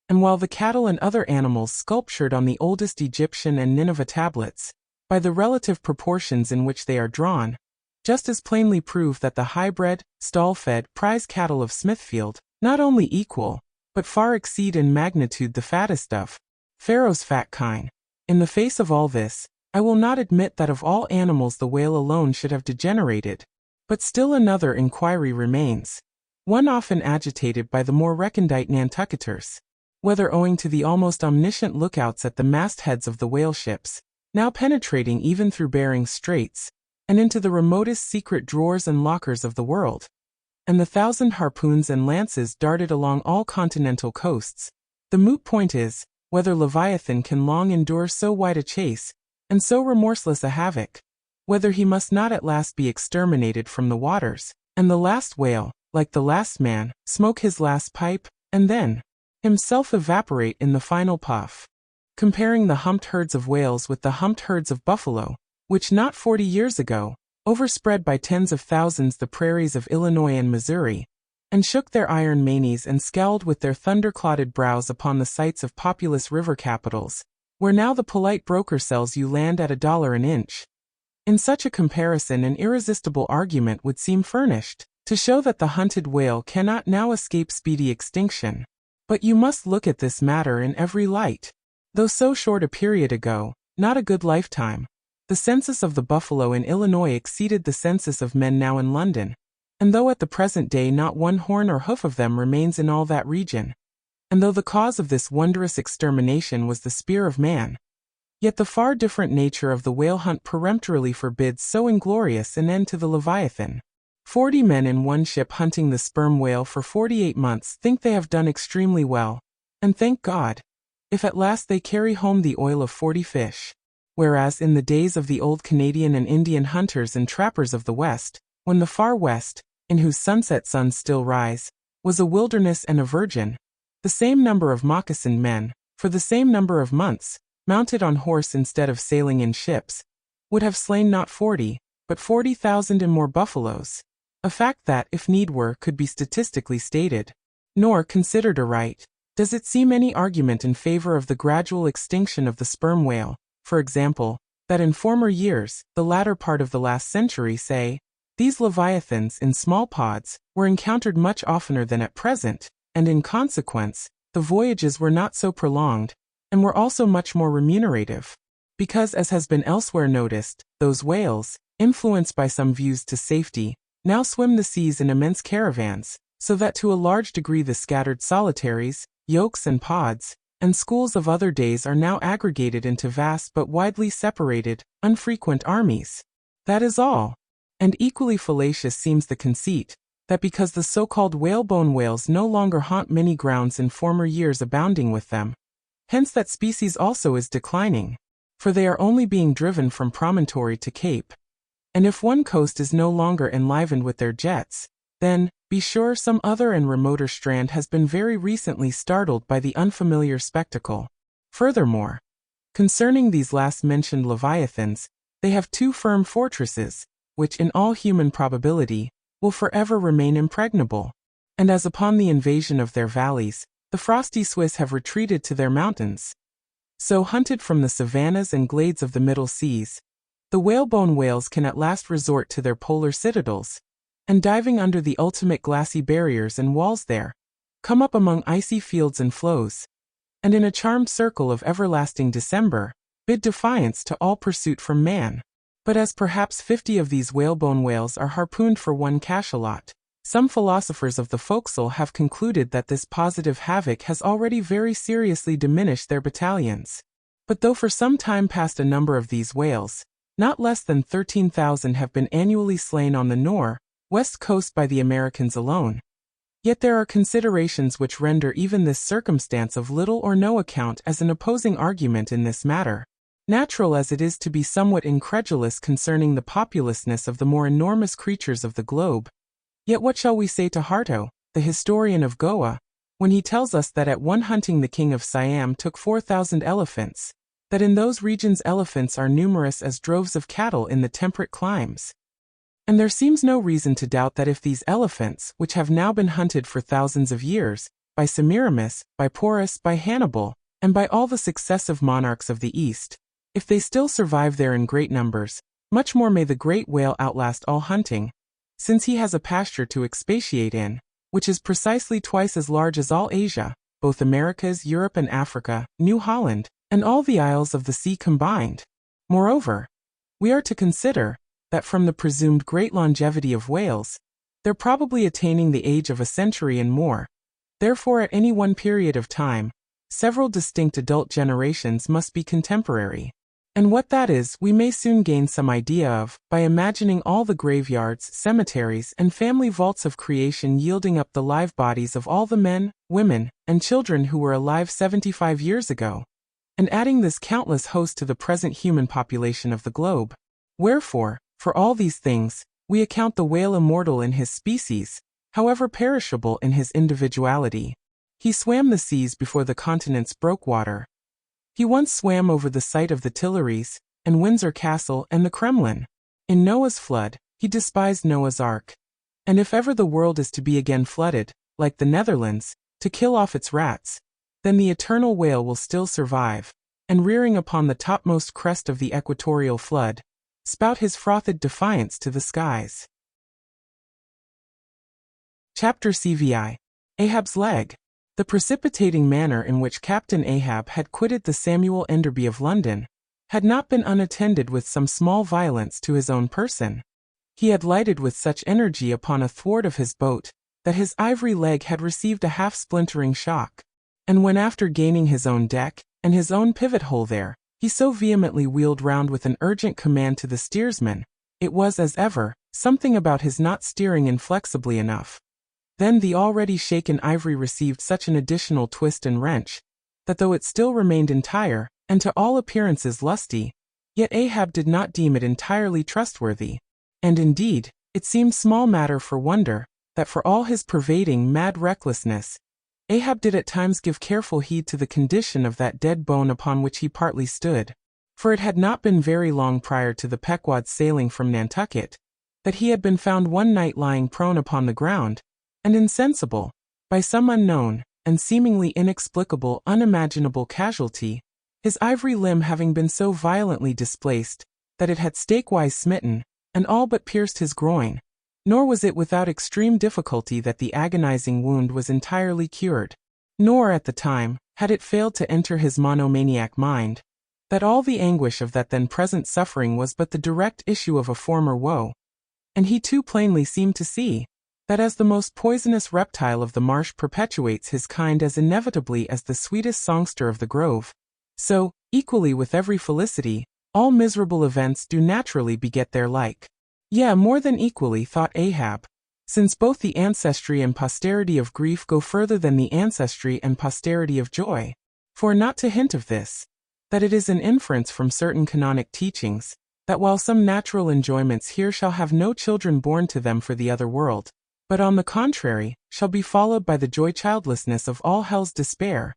and while the cattle and other animals sculptured on the oldest Egyptian and Nineveh tablets, by the relative proportions in which they are drawn, just as plainly prove that the high-bred, stall-fed, prize cattle of Smithfield not only equal, but far exceed in magnitude the fattest of Pharaoh's fat kine. In the face of all this, I will not admit that of all animals the whale alone should have degenerated. But still another inquiry remains, one often agitated by the more recondite Nantucketers, whether owing to the almost omniscient lookouts at the mastheads of the whale ships, now penetrating even through Bering Straits, and into the remotest secret drawers and lockers of the world, and the thousand harpoons and lances darted along all continental coasts, the moot point is, whether Leviathan can long endure so wide a chase, and so remorseless a havoc, whether he must not at last be exterminated from the waters, and the last whale, like the last man, smoke his last pipe, and then himself evaporate in the final puff. Comparing the humped herds of whales with the humped herds of buffalo, which not 40 years ago, overspread by tens of thousands the prairies of Illinois and Missouri, and shook their iron manes and scowled with their thunder-clotted brows upon the sites of populous river capitals, where now the polite broker sells you land at $1 an inch. In such a comparison an irresistible argument would seem furnished, to show that the hunted whale cannot now escape speedy extinction. But you must look at this matter in every light. Though so short a period ago, not a good lifetime, the census of the buffalo in Illinois exceeded the census of men now in London, and though at the present day not one horn or hoof of them remains in all that region, and though the cause of this wondrous extermination was the spear of man, yet the far different nature of the whale hunt peremptorily forbids so inglorious an end to the Leviathan. 40 men in one ship hunting the sperm whale for 48 months think they have done extremely well, and thank God, if at last they carry home the oil of 40 fish. Whereas in the days of the old Canadian and Indian hunters and trappers of the West, when the far West, in whose sunset suns still rise, was a wilderness and a virgin, the same number of moccasined men, for the same number of months, mounted on horse instead of sailing in ships, would have slain not 40, but 40,000 and more buffaloes, a fact that, if need were, could be statistically stated. Nor, considered aright, does it seem any argument in favor of the gradual extinction of the sperm whale, for example, that in former years, the latter part of the last century, say, these leviathans in small pods were encountered much oftener than at present, and in consequence, the voyages were not so prolonged, and were also much more remunerative, because, as has been elsewhere noticed, those whales, influenced by some views to safety, now swim the seas in immense caravans, so that to a large degree the scattered solitaries, yolks and pods, and schools of other days are now aggregated into vast but widely separated, unfrequent armies. That is all. And equally fallacious seems the conceit, that because the so-called whalebone whales no longer haunt many grounds in former years abounding with them, hence that species also is declining, for they are only being driven from promontory to cape. And if one coast is no longer enlivened with their jets, then, be sure some other and remoter strand has been very recently startled by the unfamiliar spectacle. Furthermore, concerning these last-mentioned leviathans, they have 2 firm fortresses, which in all human probability, will forever remain impregnable. And as upon the invasion of their valleys, the frosty Swiss have retreated to their mountains, so hunted from the savannas and glades of the Middle Seas, the whalebone whales can at last resort to their polar citadels, and diving under the ultimate glassy barriers and walls there, come up among icy fields and floes, and in a charmed circle of everlasting December, bid defiance to all pursuit from man. But as perhaps 50 of these whalebone whales are harpooned for one cachalot, some philosophers of the forecastle have concluded that this positive havoc has already very seriously diminished their battalions. But though for some time past a number of these whales, not less than 13,000 have been annually slain on the west coast by the Americans alone, yet there are considerations which render even this circumstance of little or no account as an opposing argument in this matter. Natural as it is to be somewhat incredulous concerning the populousness of the more enormous creatures of the globe, yet what shall we say to Harto, the historian of Goa, when he tells us that at one hunting the king of Siam took 4,000 elephants, that in those regions elephants are numerous as droves of cattle in the temperate climes? And there seems no reason to doubt that if these elephants, which have now been hunted for thousands of years, by Semiramis, by Porus, by Hannibal, and by all the successive monarchs of the East, if they still survive there in great numbers, much more may the great whale outlast all hunting, since he has a pasture to expatiate in, which is precisely twice as large as all Asia, both Americas, Europe and Africa, New Holland, and all the isles of the sea combined. Moreover, we are to consider that from the presumed great longevity of whales, they're probably attaining the age of a century and more. Therefore, at any one period of time, several distinct adult generations must be contemporary. And what that is, we may soon gain some idea of, by imagining all the graveyards, cemeteries, and family vaults of creation yielding up the live bodies of all the men, women, and children who were alive 75 years ago, and adding this countless host to the present human population of the globe. Wherefore, for all these things, we account the whale immortal in his species, however perishable in his individuality. He swam the seas before the continents broke water. He once swam over the site of the Tuileries, and Windsor Castle, and the Kremlin. In Noah's flood, he despised Noah's Ark. And if ever the world is to be again flooded, like the Netherlands, to kill off its rats, then the eternal whale will still survive, and rearing upon the topmost crest of the equatorial flood, spout his frothed defiance to the skies. Chapter CVI. Ahab's leg. The precipitating manner in which Captain Ahab had quitted the Samuel Enderby of London had not been unattended with some small violence to his own person. He had lighted with such energy upon a thwart of his boat that his ivory leg had received a half-splintering shock, and when after gaining his own deck, and his own pivot-hole there, he so vehemently wheeled round with an urgent command to the steersman, it was, as ever, something about his not steering inflexibly enough. Then the already shaken ivory received such an additional twist and wrench, that though it still remained entire, and to all appearances lusty, yet Ahab did not deem it entirely trustworthy. And indeed, it seemed small matter for wonder, that for all his pervading mad recklessness, Ahab did at times give careful heed to the condition of that dead bone upon which he partly stood. For it had not been very long prior to the Pequod's sailing from Nantucket, that he had been found one night lying prone upon the ground, and insensible, by some unknown, and seemingly inexplicable, unimaginable casualty, his ivory limb having been so violently displaced, that it had stakewise smitten, and all but pierced his groin. Nor was it without extreme difficulty that the agonizing wound was entirely cured. Nor, at the time, had it failed to enter his monomaniac mind, that all the anguish of that then present suffering was but the direct issue of a former woe. And he too plainly seemed to see, that as the most poisonous reptile of the marsh perpetuates his kind as inevitably as the sweetest songster of the grove, so, equally with every felicity, all miserable events do naturally beget their like. Yea, more than equally, thought Ahab, since both the ancestry and posterity of grief go further than the ancestry and posterity of joy. For not to hint of this, that it is an inference from certain canonic teachings, that while some natural enjoyments here shall have no children born to them for the other world, but on the contrary, shall be followed by the joy-childlessness of all hell's despair,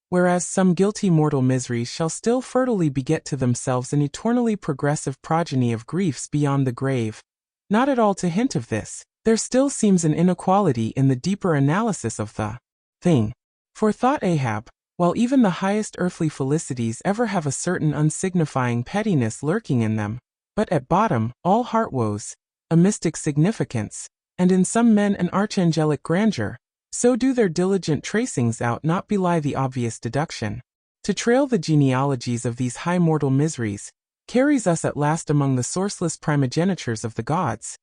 whereas some guilty mortal miseries shall still fertilely beget to themselves an eternally progressive progeny of griefs beyond the grave. Not at all to hint of this, there still seems an inequality in the deeper analysis of the thing. For thought Ahab, while even the highest earthly felicities ever have a certain unsignifying pettiness lurking in them, but at bottom, all heart woes, a mystic significance, and in some men an archangelic grandeur, so do their diligent tracings out not belie the obvious deduction. To trail the genealogies of these high mortal miseries, carries us at last among the sourceless primogenitures of the gods.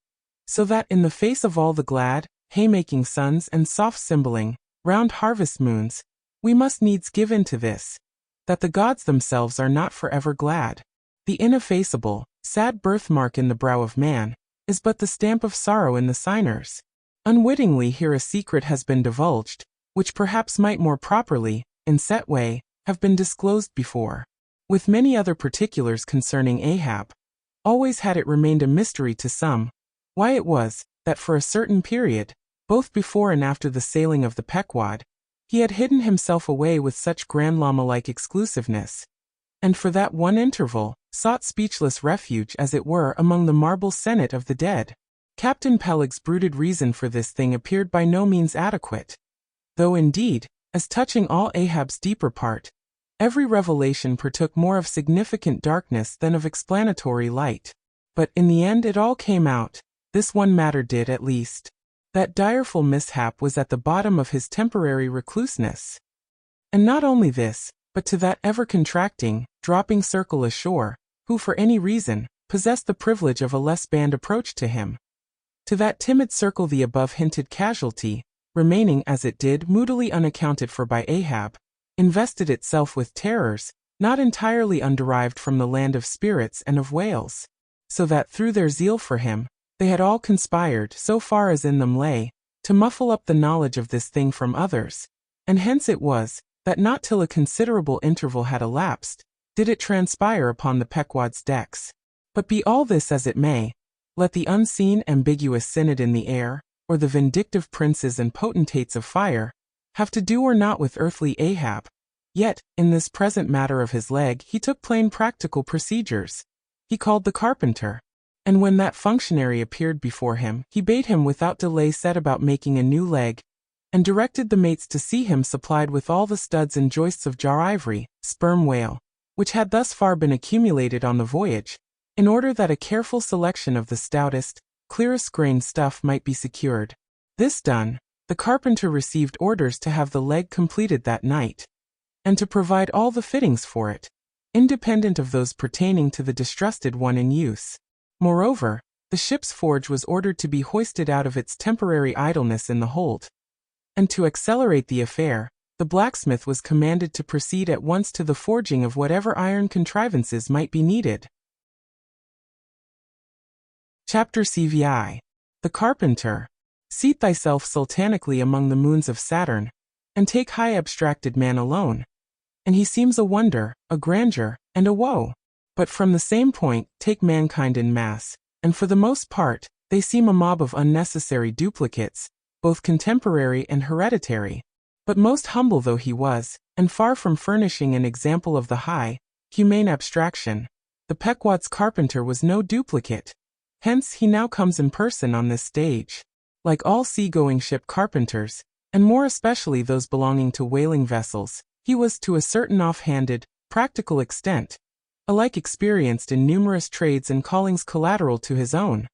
So that in the face of all the glad, haymaking suns and soft cymbaling, round harvest moons, we must needs give in to this, that the gods themselves are not forever glad. The ineffaceable, sad birthmark in the brow of man, is but the stamp of sorrow in the signers. Unwittingly here a secret has been divulged, which perhaps might more properly, in set way, have been disclosed before. With many other particulars concerning Ahab, always had it remained a mystery to some, why it was, that for a certain period, both before and after the sailing of the Pequod, he had hidden himself away with such grandlama-like exclusiveness, and for that one interval, sought speechless refuge as it were among the marble senate of the dead. Captain Peleg's brooded reason for this thing appeared by no means adequate, though indeed, as touching all Ahab's deeper part, every revelation partook more of significant darkness than of explanatory light. But in the end it all came out, this one matter did at least. That direful mishap was at the bottom of his temporary recluseness. And not only this, but to that ever-contracting, dropping circle ashore, who for any reason, possessed the privilege of a less band approach to him. To that timid circle the above-hinted casualty, remaining as it did moodily unaccounted for by Ahab, invested itself with terrors, not entirely underived from the land of spirits and of whales, so that through their zeal for him, they had all conspired, so far as in them lay, to muffle up the knowledge of this thing from others, and hence it was, that not till a considerable interval had elapsed, did it transpire upon the Pequod's decks. But be all this as it may, let the unseen ambiguous synod in the air, or the vindictive princes and potentates of fire, have to do or not with earthly Ahab, yet, in this present matter of his leg he took plain practical procedures. He called the carpenter, and when that functionary appeared before him, he bade him without delay set about making a new leg, and directed the mates to see him supplied with all the studs and joists of jar ivory, sperm whale, which had thus far been accumulated on the voyage, in order that a careful selection of the stoutest, clearest-grained stuff might be secured. This done, the carpenter received orders to have the leg completed that night, and to provide all the fittings for it, independent of those pertaining to the distrusted one in use. Moreover, the ship's forge was ordered to be hoisted out of its temporary idleness in the hold. And to accelerate the affair, the blacksmith was commanded to proceed at once to the forging of whatever iron contrivances might be needed. Chapter CVI. The Carpenter. Seat thyself sultanically among the moons of Saturn, and take high abstracted man alone. And he seems a wonder, a grandeur, and a woe. But from the same point, take mankind in mass, and for the most part, they seem a mob of unnecessary duplicates, both contemporary and hereditary. But most humble though he was, and far from furnishing an example of the high, humane abstraction, the Pequod's carpenter was no duplicate. Hence he now comes in person on this stage. Like all sea-going ship carpenters, and more especially those belonging to whaling vessels, he was to a certain off-handed, practical extent, alike experienced in numerous trades and callings collateral to his own.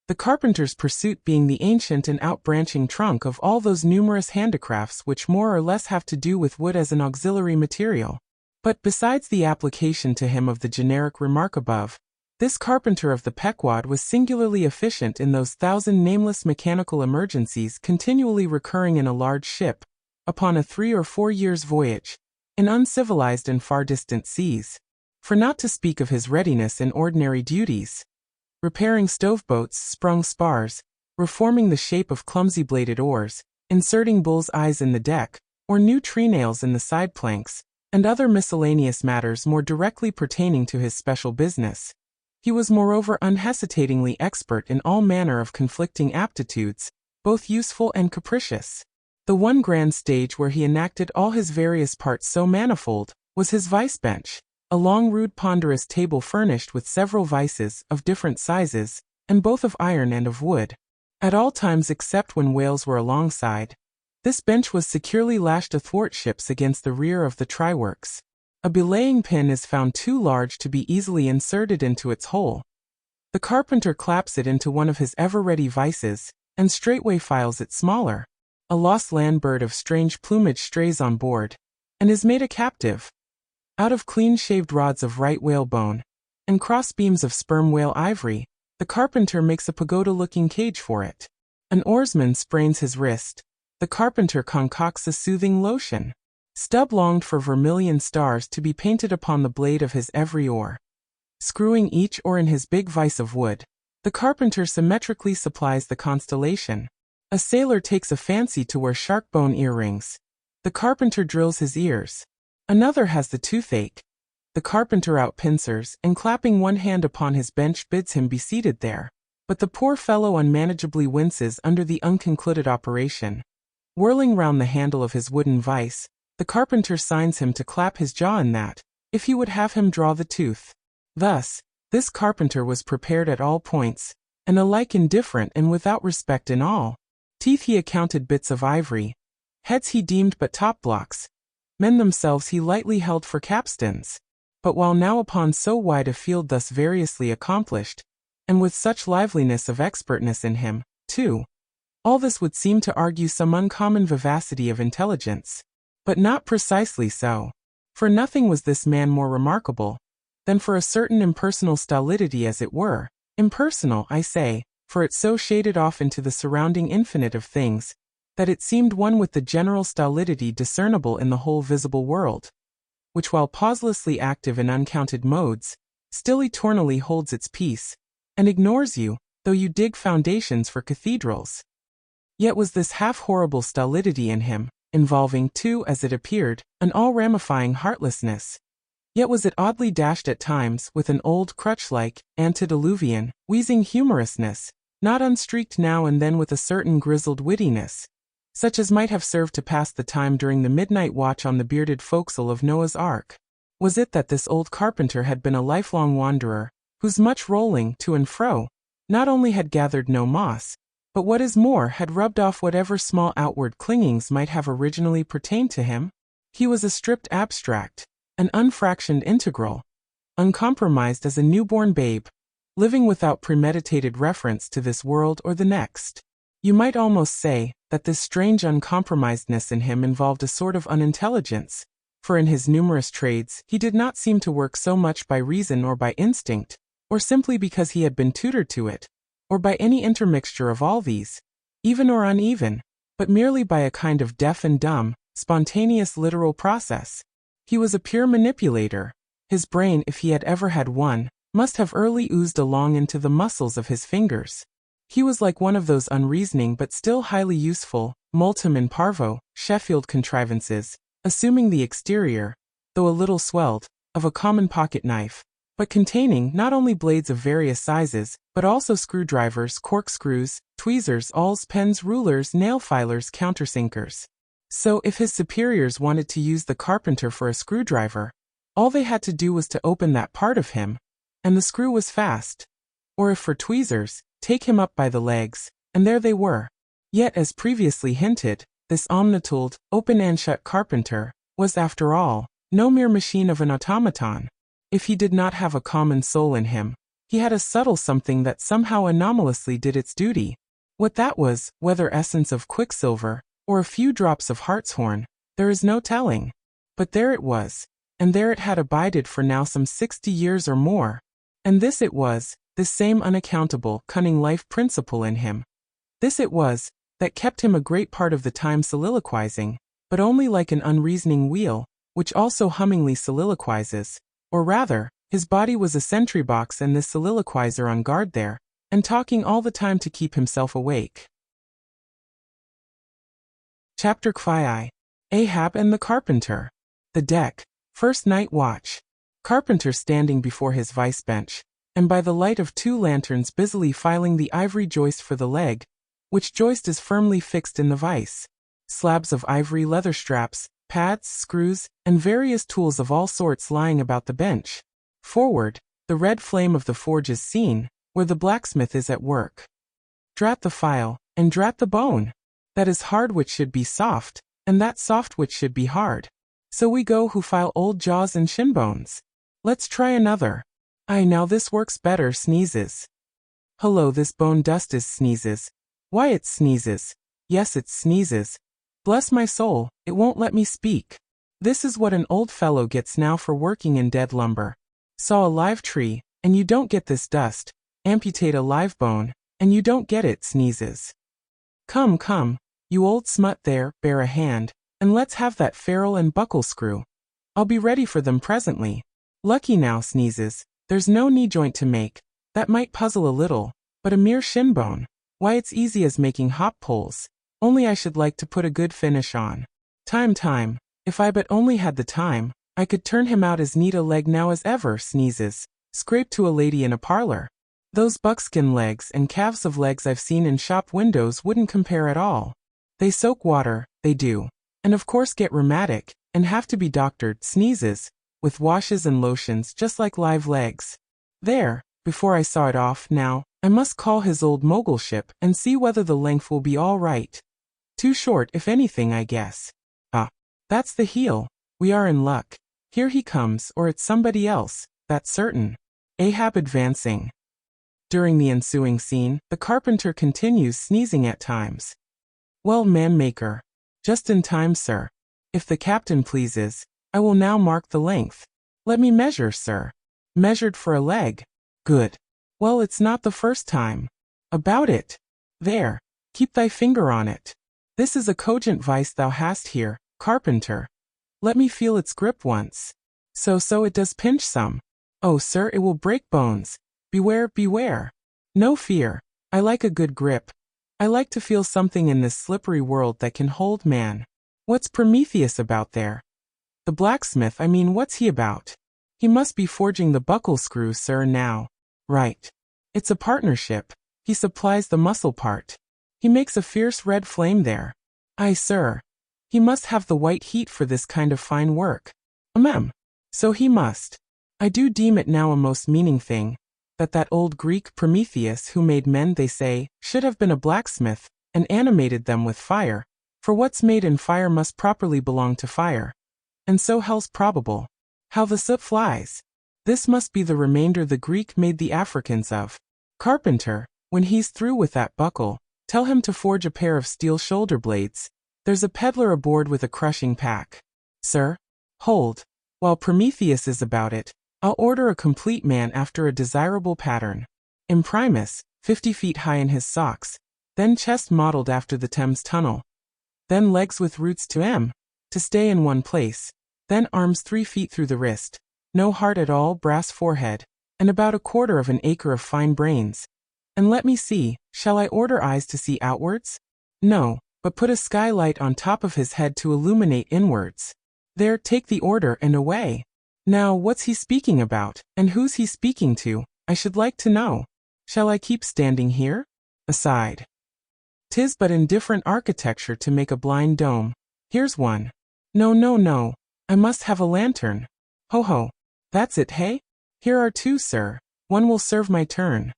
The carpenter's pursuit being the ancient and outbranching trunk of all those numerous handicrafts which more or less have to do with wood as an auxiliary material. But besides the application to him of the generic remark above, this carpenter of the Pequod was singularly efficient in those thousand nameless mechanical emergencies continually recurring in a large ship, upon a 3 or 4 years' voyage, in uncivilized and far distant seas. For not to speak of his readiness in ordinary duties, repairing stoveboats, sprung spars, reforming the shape of clumsy-bladed oars, inserting bull's eyes in the deck, or new treenails in the side planks, and other miscellaneous matters more directly pertaining to his special business. He was moreover unhesitatingly expert in all manner of conflicting aptitudes, both useful and capricious. The one grand stage where he enacted all his various parts so manifold, was his vice-bench, a long rude ponderous table furnished with several vices, of different sizes, and both of iron and of wood. At all times except when whales were alongside, this bench was securely lashed athwartships against the rear of the tryworks. A belaying pin is found too large to be easily inserted into its hole. The carpenter claps it into one of his ever-ready vices, and straightway files it smaller. A lost land bird of strange plumage strays on board, and is made a captive. Out of clean-shaved rods of right whalebone, and cross beams of sperm whale ivory, the carpenter makes a pagoda-looking cage for it. An oarsman sprains his wrist. The carpenter concocts a soothing lotion. Stubb longed for vermilion stars to be painted upon the blade of his every oar. Screwing each oar in his big vise of wood, the carpenter symmetrically supplies the constellation. A sailor takes a fancy to wear shark bone earrings. The carpenter drills his ears. Another has the toothache. The carpenter outpincers, and clapping one hand upon his bench bids him be seated there. But the poor fellow unmanageably winces under the unconcluded operation. Whirling round the handle of his wooden vise, the carpenter signs him to clap his jaw in that, if he would have him draw the tooth. Thus, this carpenter was prepared at all points, and alike indifferent and without respect in all. Teeth he accounted bits of ivory. Heads he deemed but top blocks. Men themselves he lightly held for capstans. But while now upon so wide a field thus variously accomplished, and with such liveliness of expertness in him, too, all this would seem to argue some uncommon vivacity of intelligence. But not precisely so. For nothing was this man more remarkable than for a certain impersonal stolidity, as it were. Impersonal, I say, for it so shaded off into the surrounding infinite of things, that it seemed one with the general stolidity discernible in the whole visible world, which while pauselessly active in uncounted modes, still eternally holds its peace, and ignores you, though you dig foundations for cathedrals. Yet was this half-horrible stolidity in him, involving, too, as it appeared, an all-ramifying heartlessness. Yet was it oddly dashed at times with an old crutch-like, antediluvian, wheezing humorousness, not unstreaked now and then with a certain grizzled wittiness, such as might have served to pass the time during the midnight watch on the bearded forecastle of Noah's Ark. Was it that this old carpenter had been a lifelong wanderer, whose much rolling to and fro not only had gathered no moss, but what is more, had rubbed off whatever small outward clingings might have originally pertained to him? He was a stripped abstract, an unfractioned integral, uncompromised as a newborn babe, living without premeditated reference to this world or the next. You might almost say that this strange uncompromisedness in him involved a sort of unintelligence, for in his numerous trades he did not seem to work so much by reason or by instinct, or simply because he had been tutored to it, or by any intermixture of all these, even or uneven, but merely by a kind of deaf and dumb, spontaneous literal process. He was a pure manipulator. His brain, if he had ever had one, must have early oozed along into the muscles of his fingers. He was like one of those unreasoning but still highly useful, multum in parvo, Sheffield contrivances, assuming the exterior, though a little swelled, of a common pocket knife, but containing not only blades of various sizes, but also screwdrivers, corkscrews, tweezers, awls, pens, rulers, nail filers, countersinkers. So if his superiors wanted to use the carpenter for a screwdriver, all they had to do was to open that part of him, and the screw was fast. Or if for tweezers, take him up by the legs, and there they were. Yet as previously hinted, this omnitooled, open-and-shut carpenter was, after all, no mere machine of an automaton. If he did not have a common soul in him, he had a subtle something that somehow anomalously did its duty. What that was, whether essence of quicksilver, or a few drops of hartshorn, there is no telling. But there it was, and there it had abided for now some 60 years or more. And this it was, this same unaccountable, cunning life principle in him. This it was, that kept him a great part of the time soliloquizing, but only like an unreasoning wheel, which also hummingly soliloquizes. Or rather, his body was a sentry box and this soliloquizer on guard there, and talking all the time to keep himself awake. Chapter XI. Ahab and the Carpenter. The deck. First night watch. Carpenter standing before his vice bench, and by the light of 2 lanterns busily filing the ivory joist for the leg, which joist is firmly fixed in the vice. Slabs of ivory, leather straps, pads, screws, and various tools of all sorts lying about the bench. Forward, the red flame of the forge is seen, where the blacksmith is at work. Drat the file, and drat the bone. That is hard which should be soft, and that soft which should be hard. So we go who file old jaws and shin bones. Let's try another. Aye, now this works better, sneezes. Hullo, this bone dust is sneezes. Why, it sneezes. Yes, it sneezes. Bless my soul, it won't let me speak. This is what an old fellow gets now for working in dead lumber. Saw a live tree, and you don't get this dust. Amputate a live bone, and you don't get it, sneezes. Come, come, you old smut there, bear a hand, and let's have that ferrule and buckle screw. I'll be ready for them presently. Lucky now, sneezes, there's no knee joint to make. That might puzzle a little, but a mere shin bone. Why, it's easy as making hop poles. Only I should like to put a good finish on. Time, if I but only had the time, I could turn him out as neat a leg now as ever, sneezes. Scrape to a lady in a parlor. Those buckskin legs and calves of legs I've seen in shop windows wouldn't compare at all. They soak water, they do, and of course get rheumatic, and have to be doctored, sneezes, with washes and lotions just like live legs. There, before I saw it off, now, I must call his old mogulship and see whether the length will be all right. Too short, if anything, I guess. Ah, that's the heel. We are in luck. Here he comes, or it's somebody else, that's certain. Ahab advancing. During the ensuing scene, the carpenter continues sneezing at times. Well, man-maker. Just in time, sir. If the captain pleases, I will now mark the length. Let me measure, sir. Measured for a leg. Good. Well, it's not the first time. About it. There. Keep thy finger on it. This is a cogent vice thou hast here, carpenter. Let me feel its grip once. So it does pinch some. Oh, sir, it will break bones. Beware, beware. No fear. I like a good grip. I like to feel something in this slippery world that can hold man. What's Prometheus about there? The blacksmith, I mean, what's he about? He must be forging the buckle screw, sir, now. Right. It's a partnership. He supplies the muscle part. He makes a fierce red flame there. Aye, sir. He must have the white heat for this kind of fine work. So he must. I do deem it now a most meaning thing, that old Greek Prometheus who made men, they say, should have been a blacksmith, and animated them with fire, for what's made in fire must properly belong to fire. And so hell's probable. How the soot flies. This must be the remainder the Greek made the Africans of. Carpenter, when he's through with that buckle, tell him to forge a pair of steel shoulder blades. There's a peddler aboard with a crushing pack. Sir? Hold. While Prometheus is about it, I'll order a complete man after a desirable pattern. Imprimus, 50 feet high in his socks, then chest modeled after the Thames Tunnel, then legs with roots to stay in one place, then arms 3 feet through the wrist, no heart at all, brass forehead, and about 1/4 of an acre of fine brains. And let me see, shall I order eyes to see outwards? No, but put a skylight on top of his head to illuminate inwards. There, take the order and away. Now, what's he speaking about, and who's he speaking to, I should like to know. Shall I keep standing here? Aside. 'Tis but indifferent architecture to make a blind dome. Here's one. No, I must have a lantern. Ho, that's it, hey? Here are 2, sir. One will serve my turn.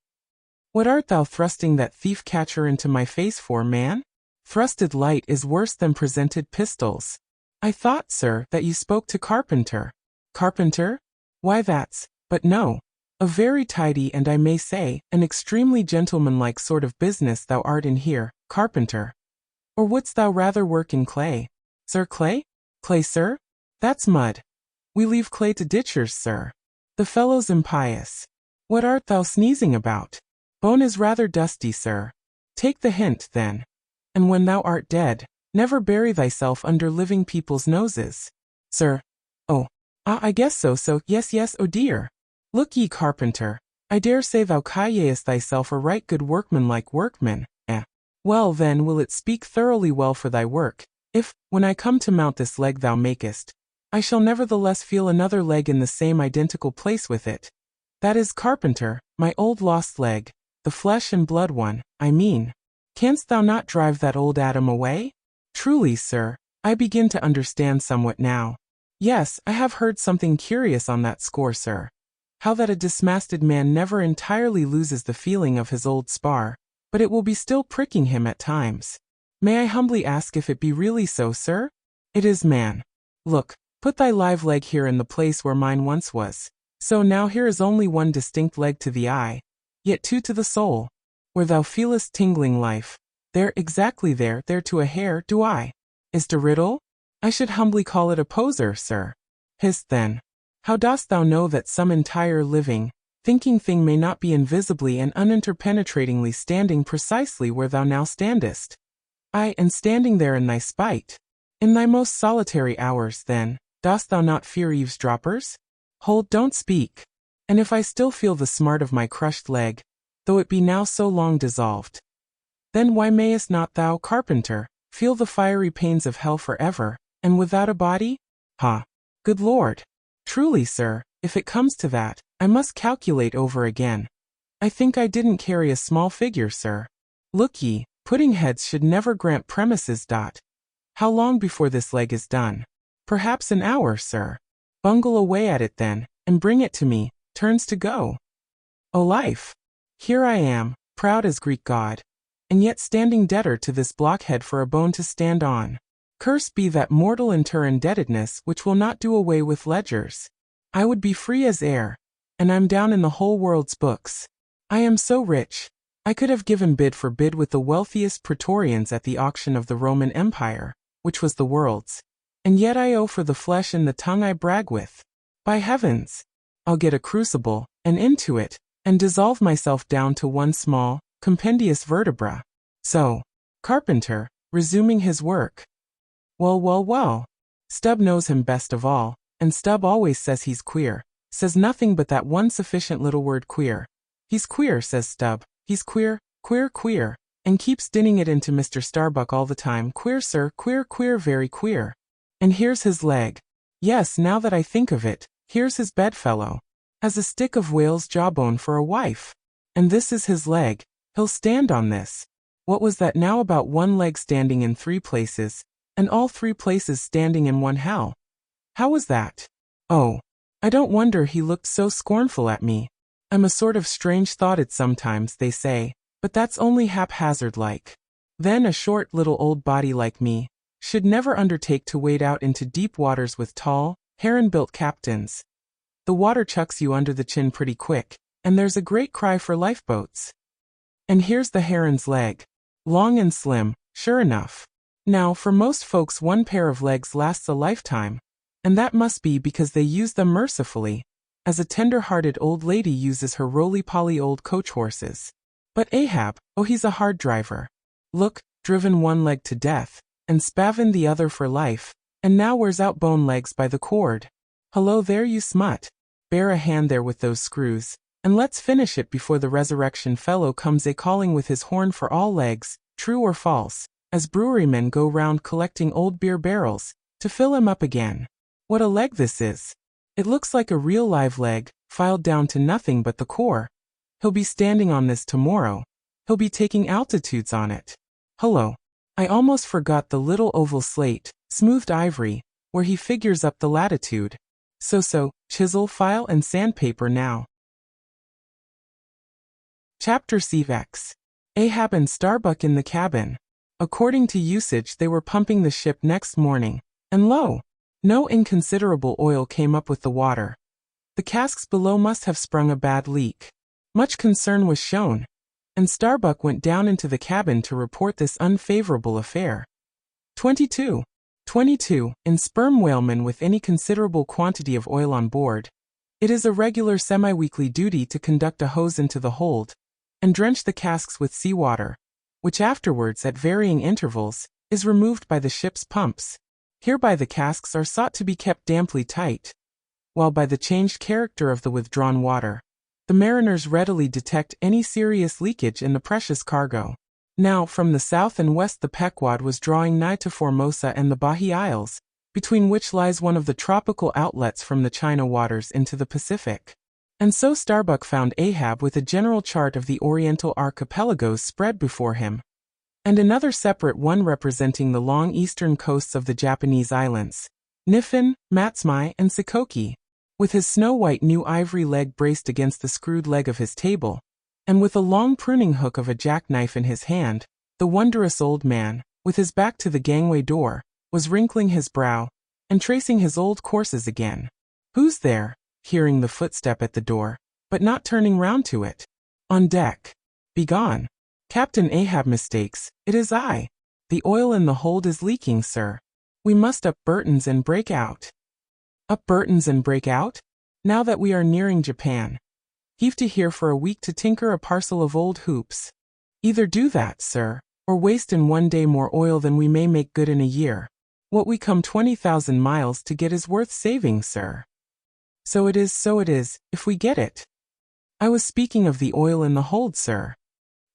What art thou thrusting that thief-catcher into my face for, man? Thrusted light is worse than presented pistols. I thought, sir, that you spoke to Carpenter. Carpenter? Why, but no. A very tidy and I may say, an extremely gentlemanlike sort of business thou art in here, Carpenter. Or wouldst thou rather work in clay? Sir, clay? Clay, sir? That's mud. We leave clay to ditchers, sir. The fellow's impious. What art thou sneezing about? Bone is rather dusty, sir. Take the hint, then. And when thou art dead, never bury thyself under living people's noses. Sir. Oh. I guess so, yes, oh dear. Look ye, Carpenter, I dare say thou callest thyself a right good workmanlike workman, Well then will it speak thoroughly well for thy work, if, when I come to mount this leg thou makest, I shall nevertheless feel another leg in the same identical place with it. That is, Carpenter, my old lost leg, the flesh and blood one, I mean. Canst thou not drive that old Adam away? Truly, sir, I begin to understand somewhat now. Yes, I have heard something curious on that score, sir. How that a dismasted man never entirely loses the feeling of his old spar, but it will be still pricking him at times. May I humbly ask if it be really so, sir? It is, man. Look, put thy live leg here in the place where mine once was. So now here is only one distinct leg to the eye, yet 2 to the soul. Where thou feelest tingling life, there, exactly there to a hair, do I. Is't a riddle? I should humbly call it a poser, sir. Hist then. How dost thou know that some entire living, thinking thing may not be invisibly and uninterpenetratingly standing precisely where thou now standest. Ay, and standing there in thy spite. In thy most solitary hours, then, dost thou not fear eavesdroppers? Hold, don't speak. And if I still feel the smart of my crushed leg, though it be now so long dissolved, then why mayest not thou, carpenter, feel the fiery pains of hell forever, and without a body? Ha! Good Lord! Truly, sir, if it comes to that, I must calculate over again. I think I didn't carry a small figure, sir. Look ye, pudding heads should never grant premises. How long before this leg is done? Perhaps an hour, sir. Bungle away at it then, and bring it to me, turns to go. O life! Here I am, proud as Greek god, and yet standing debtor to this blockhead for a bone to stand on. Cursed be that mortal indebtedness which will not do away with ledgers. I would be free as air, and I'm down in the whole world's books. I am so rich, I could have given bid for bid with the wealthiest praetorians at the auction of the Roman Empire, which was the world's, and yet I owe for the flesh and the tongue I brag with. By heavens! I'll get a crucible, and into it, and dissolve myself down to one small, compendious vertebra. So, carpenter, resuming his work. Well. Stubb knows him best of all, and Stubb always says he's queer, says nothing but that one sufficient little word queer. He's queer, says Stubb, he's queer, and keeps dinning it into Mr. Starbuck all the time. Queer, sir, queer, very queer. And here's his leg. Yes, now that I think of it, here's his bedfellow. Has a stick of whale's jawbone for a wife. And this is his leg, he'll stand on this. What was that now about one leg standing in 3 places, and all 3 places standing in one hell? How was that? Oh, I don't wonder he looked so scornful at me. I'm a sort of strange-thoughted sometimes, they say, but that's only haphazard-like. Then a short little old body like me should never undertake to wade out into deep waters with tall, heron-built captains. The water chucks you under the chin pretty quick, and there's a great cry for lifeboats. And here's the heron's leg. Long and slim, sure enough. Now, for most folks one pair of legs lasts a lifetime, and that must be because they use them mercifully, as a tender-hearted old lady uses her roly-poly old coach horses. But Ahab, oh, he's a hard driver. Look, driven one leg to death, and spavined the other for life, and now wears out bone legs by the cord. Hello there, you smut. Bear a hand there with those screws, and let's finish it before the resurrection fellow comes a-calling with his horn for all legs, true or false, as brewerymen go round collecting old beer barrels, to fill 'em up again. What a leg this is! It looks like a real live leg, filed down to nothing but the core. He'll be standing on this tomorrow. He'll be taking altitudes on it. Hullo! I almost forgot the little oval slate, smoothed ivory, where he figures up the latitude. So, chisel, file, and sandpaper now. Chapter CX. Ahab and Starbuck in the cabin. According to usage, they were pumping the ship next morning, and lo! No inconsiderable oil came up with the water. The casks below must have sprung a bad leak. Much concern was shown, and Starbuck went down into the cabin to report this unfavorable affair. 22. In sperm whalemen with any considerable quantity of oil on board, it is a regular semi-weekly duty to conduct a hose into the hold, and drench the casks with seawater, which afterwards, at varying intervals, is removed by the ship's pumps. Hereby the casks are sought to be kept damply tight, while by the changed character of the withdrawn water, the mariners readily detect any serious leakage in the precious cargo. Now, from the south and west the Pequod was drawing nigh to Formosa and the Bahi Isles, between which lies one of the tropical outlets from the China waters into the Pacific. And so Starbuck found Ahab with a general chart of the Oriental archipelagos spread before him, and another separate one representing the long eastern coasts of the Japanese islands, Niffen, Matsumae, and Shikoku, with his snow-white new ivory leg braced against the screwed leg of his table, and with a long pruning hook of a jackknife in his hand, the wondrous old man, with his back to the gangway door, was wrinkling his brow, and tracing his old courses again. Who's there? Hearing the footstep at the door, but not turning round to it. On deck. Begone. Captain Ahab mistakes, it is I. The oil in the hold is leaking, sir. We must up Burton's and break out. Up Burton's and break out? Now that we are nearing Japan. Heave to here for a week to tinker a parcel of old hoops. Either do that, sir, or waste in one day more oil than we may make good in a year. What we come 20,000 miles to get is worth saving, sir. So it is, if we get it. I was speaking of the oil in the hold, sir.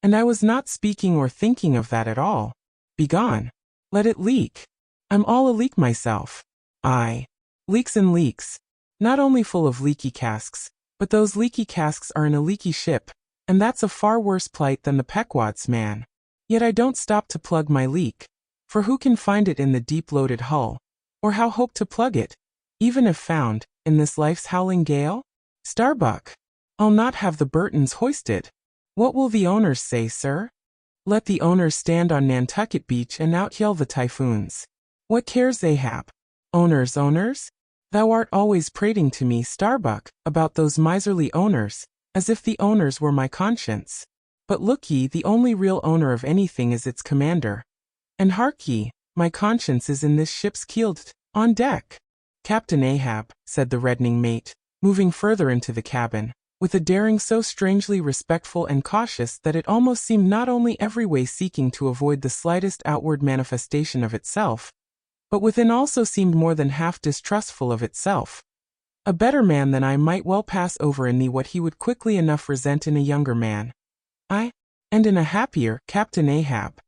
And I was not speaking or thinking of that at all. Begone. Let it leak. I'm all a leak myself. Aye. Leaks and leaks. Not only full of leaky casks, but those leaky casks are in a leaky ship, and that's a far worse plight than the Pequod's, man. Yet I don't stop to plug my leak, for who can find it in the deep-loaded hull, or how hope to plug it, even if found, in this life's howling gale? Starbuck. I'll not have the Burtons hoisted. What will the owners say, sir? Let the owners stand on Nantucket Beach and out-yell the typhoons. What cares Ahab? Owners? Thou art always prating to me, Starbuck, about those miserly owners, as if the owners were my conscience. But look ye, the only real owner of anything is its commander. And hark ye, my conscience is in this ship's keeled, on deck. Captain Ahab, said the reddening mate, moving further into the cabin, with a daring so strangely respectful and cautious that it almost seemed not only every way seeking to avoid the slightest outward manifestation of itself, but within also seemed more than half distrustful of itself. A better man than I might well pass over in thee what he would quickly enough resent in a younger man. Aye, and in a happier, Captain Ahab.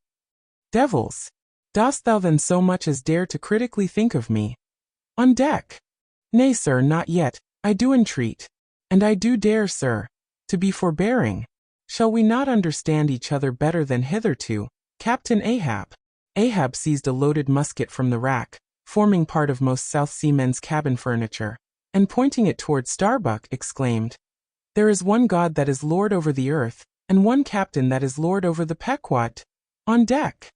Devils! Dost thou then so much as dare to critically think of me? On deck? Nay, sir, not yet, I do entreat. And I do dare, sir, to be forbearing. Shall we not understand each other better than hitherto, Captain Ahab? Ahab seized a loaded musket from the rack, forming part of most South Seamen's cabin furniture, and pointing it toward Starbuck, exclaimed, There is one God that is Lord over the earth, and one captain that is Lord over the Pequod. On deck.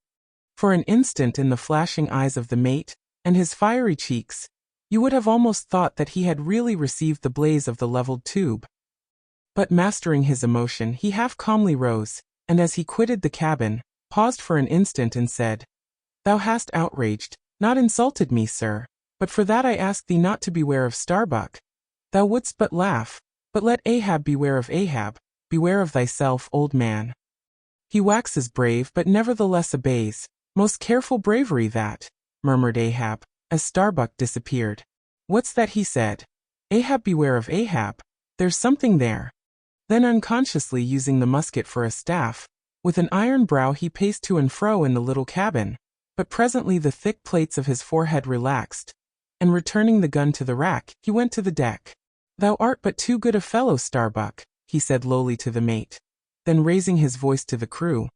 For an instant in the flashing eyes of the mate, and his fiery cheeks, you would have almost thought that he had really received the blaze of the leveled tube. But mastering his emotion, he half calmly rose, and as he quitted the cabin, paused for an instant and said, Thou hast outraged, not insulted me, sir, but for that I ask thee not to beware of Starbuck. Thou wouldst but laugh, but let Ahab beware of Ahab, beware of thyself, old man. He waxes brave but nevertheless obeys, most careful bravery that, murmured Ahab, as Starbuck disappeared. What's that he said? Ahab beware of Ahab, there's something there. Then unconsciously using the musket for a staff, with an iron brow he paced to and fro in the little cabin, but presently the thick plates of his forehead relaxed, and returning the gun to the rack, he went to the deck. Thou art but too good a fellow, Starbuck, he said lowly to the mate. Then raising his voice to the crew,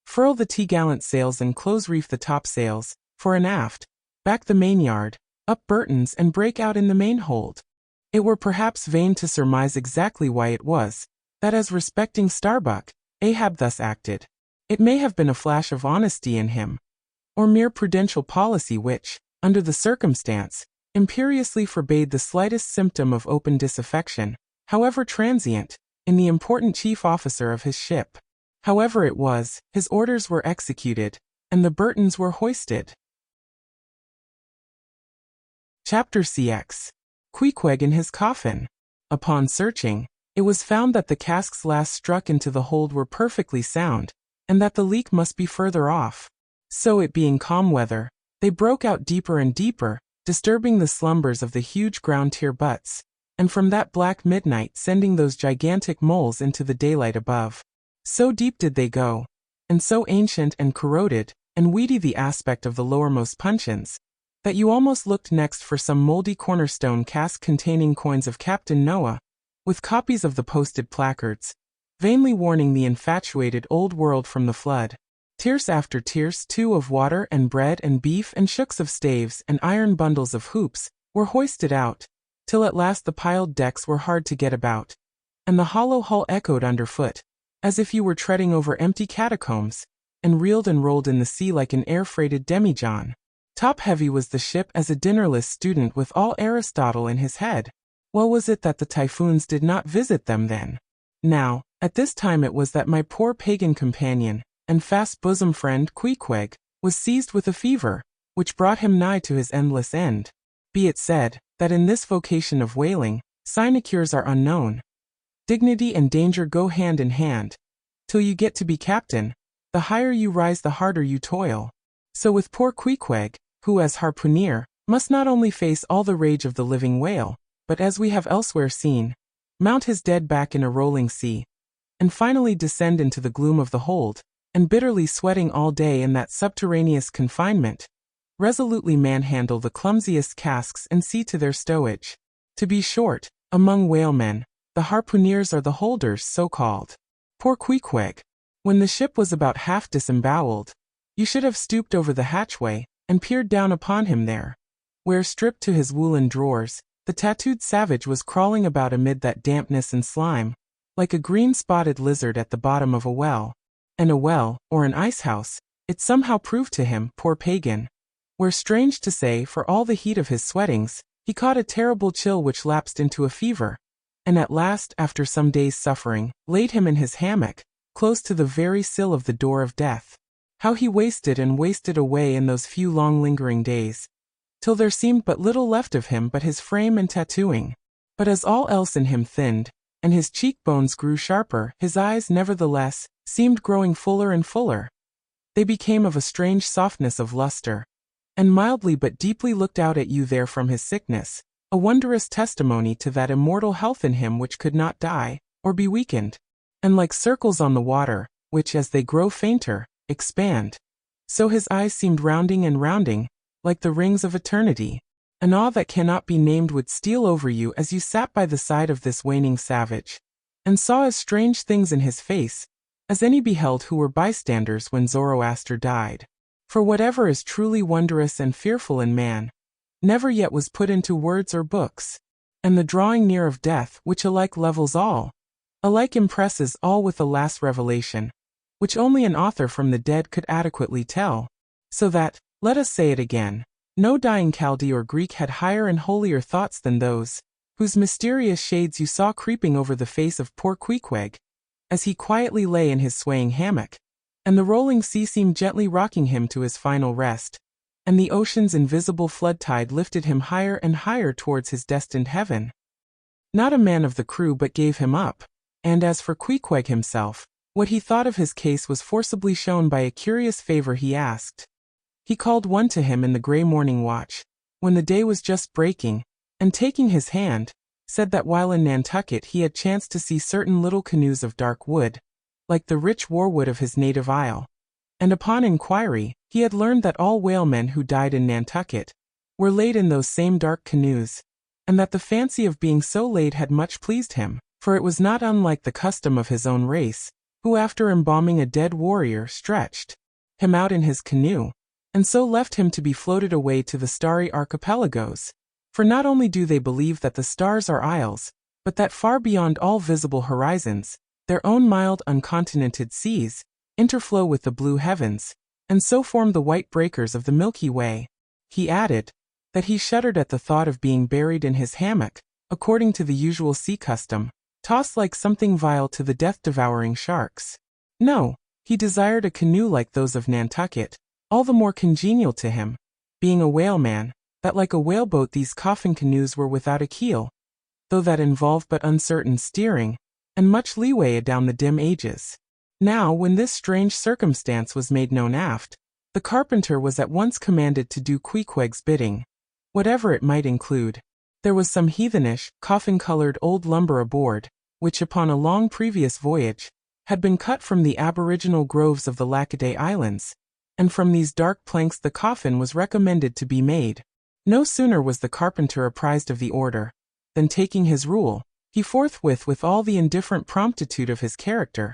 Furl the t'gallant sails and close-reef the topsails, fore and aft, back the mainyard, up Burtons and break out in the main-hold. It were perhaps vain to surmise exactly why it was, that as respecting Starbuck, Ahab thus acted. It may have been a flash of honesty in him, or mere prudential policy which, under the circumstance, imperiously forbade the slightest symptom of open disaffection, however transient, in the important chief officer of his ship. However it was, his orders were executed, and the Burtons were hoisted. Chapter CX. Queequeg in his coffin. Upon searching, it was found that the casks last struck into the hold were perfectly sound, and that the leak must be further off. So it being calm weather, they broke out deeper and deeper, disturbing the slumbers of the huge ground-tier butts, and from that black midnight sending those gigantic moles into the daylight above. So deep did they go, and so ancient and corroded, and weedy the aspect of the lowermost puncheons, that you almost looked next for some mouldy cornerstone cask containing coins of Captain Noah, with copies of the posted placards, vainly warning the infatuated old world from the flood. Tierce after tierce too of water and bread and beef and shooks of staves and iron bundles of hoops were hoisted out, till at last the piled decks were hard to get about, and the hollow hull echoed underfoot, as if you were treading over empty catacombs, and reeled and rolled in the sea like an air-freighted demijohn. Top-heavy was the ship as a dinnerless student with all Aristotle in his head. Well was it that the typhoons did not visit them then. Now, at this time it was that my poor pagan companion, and fast bosom friend Queequeg, was seized with a fever, which brought him nigh to his endless end. Be it said, that in this vocation of whaling, sinecures are unknown. Dignity and danger go hand in hand. Till you get to be captain, the higher you rise the harder you toil. So with poor Queequeg, who as harpooner, must not only face all the rage of the living whale, but as we have elsewhere seen, mount his dead back in a rolling sea, and finally descend into the gloom of the hold, and bitterly sweating all day in that subterraneous confinement, resolutely manhandle the clumsiest casks and see to their stowage. To be short, among whalemen, the harpooneers are the holders so-called. Poor Queequeg. When the ship was about half disemboweled, you should have stooped over the hatchway, and peered down upon him there, where, stripped to his woolen drawers, the tattooed savage was crawling about amid that dampness and slime, like a green-spotted lizard at the bottom of a well. And a well, or an ice-house, it somehow proved to him, poor pagan, where, strange to say, for all the heat of his sweatings, he caught a terrible chill which lapsed into a fever, and at last, after some days' suffering, laid him in his hammock, close to the very sill of the door of death. How he wasted and wasted away in those few long lingering days, till there seemed but little left of him but his frame and tattooing. But as all else in him thinned, and his cheekbones grew sharper, his eyes, nevertheless, seemed growing fuller and fuller. They became of a strange softness of luster, and mildly but deeply looked out at you there from his sickness, a wondrous testimony to that immortal health in him which could not die, or be weakened. And like circles on the water, which as they grow fainter, expand, so his eyes seemed rounding and rounding, like the rings of eternity. An awe that cannot be named would steal over you as you sat by the side of this waning savage, and saw as strange things in his face as any beheld who were bystanders when Zoroaster died. For whatever is truly wondrous and fearful in man, never yet was put into words or books, and the drawing near of death, which alike levels all, alike impresses all with a last revelation, which only an author from the dead could adequately tell. So that, let us say it again, no dying Chaldee or Greek had higher and holier thoughts than those, whose mysterious shades you saw creeping over the face of poor Queequeg, as he quietly lay in his swaying hammock, and the rolling sea seemed gently rocking him to his final rest, and the ocean's invisible flood tide lifted him higher and higher towards his destined heaven. Not a man of the crew but gave him up, and as for Queequeg himself, what he thought of his case was forcibly shown by a curious favor he asked. He called one to him in the grey morning watch, when the day was just breaking, and taking his hand, said that while in Nantucket he had chanced to see certain little canoes of dark wood, like the rich warwood of his native isle, and upon inquiry, he had learned that all whalemen who died in Nantucket were laid in those same dark canoes, and that the fancy of being so laid had much pleased him, for it was not unlike the custom of his own race, who after embalming a dead warrior stretched him out in his canoe, and so left him to be floated away to the starry archipelagos. For not only do they believe that the stars are isles, but that far beyond all visible horizons, their own mild uncontinented seas interflow with the blue heavens, and so form the white breakers of the Milky Way. He added that he shuddered at the thought of being buried in his hammock, according to the usual sea custom, tossed like something vile to the death-devouring sharks. No, he desired a canoe like those of Nantucket, all the more congenial to him, being a whaleman, that like a whaleboat these coffin canoes were without a keel, though that involved but uncertain steering, and much leeway adown the dim ages. Now, when this strange circumstance was made known aft, the carpenter was at once commanded to do Queequeg's bidding, whatever it might include. There was some heathenish, coffin-colored old lumber aboard, which upon a long previous voyage, had been cut from the aboriginal groves of the Lackaday Islands, and from these dark planks the coffin was recommended to be made. No sooner was the carpenter apprised of the order, than taking his rule, he forthwith, with all the indifferent promptitude of his character,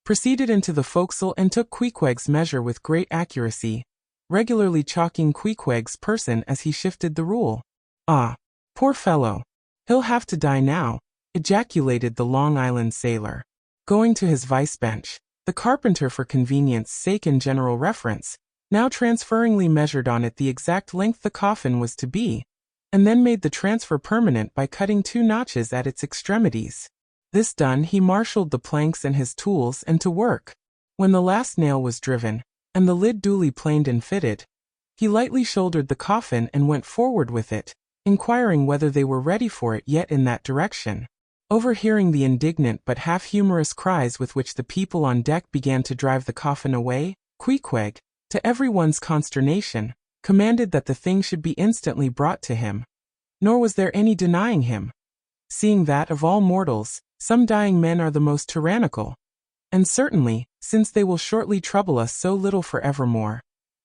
proceeded into the forecastle and took Queequeg's measure with great accuracy, regularly chalking Queequeg's person as he shifted the rule. "Ah, poor fellow! He'll have to die now," ejaculated the Long Island sailor. Going to his vice-bench, the carpenter, for convenience sake and general reference, now transferringly measured on it the exact length the coffin was to be, and then made the transfer permanent by cutting 2 notches at its extremities. This done, he marshaled the planks and his tools and to work. When the last nail was driven, and the lid duly planed and fitted, he lightly shouldered the coffin and went forward with it, inquiring whether they were ready for it yet in that direction. Overhearing the indignant but half-humorous cries with which the people on deck began to drive the coffin away, Queequeg, to everyone's consternation, commanded that the thing should be instantly brought to him. Nor was there any denying him, seeing that, of all mortals, some dying men are the most tyrannical. And certainly, since they will shortly trouble us so little for evermore,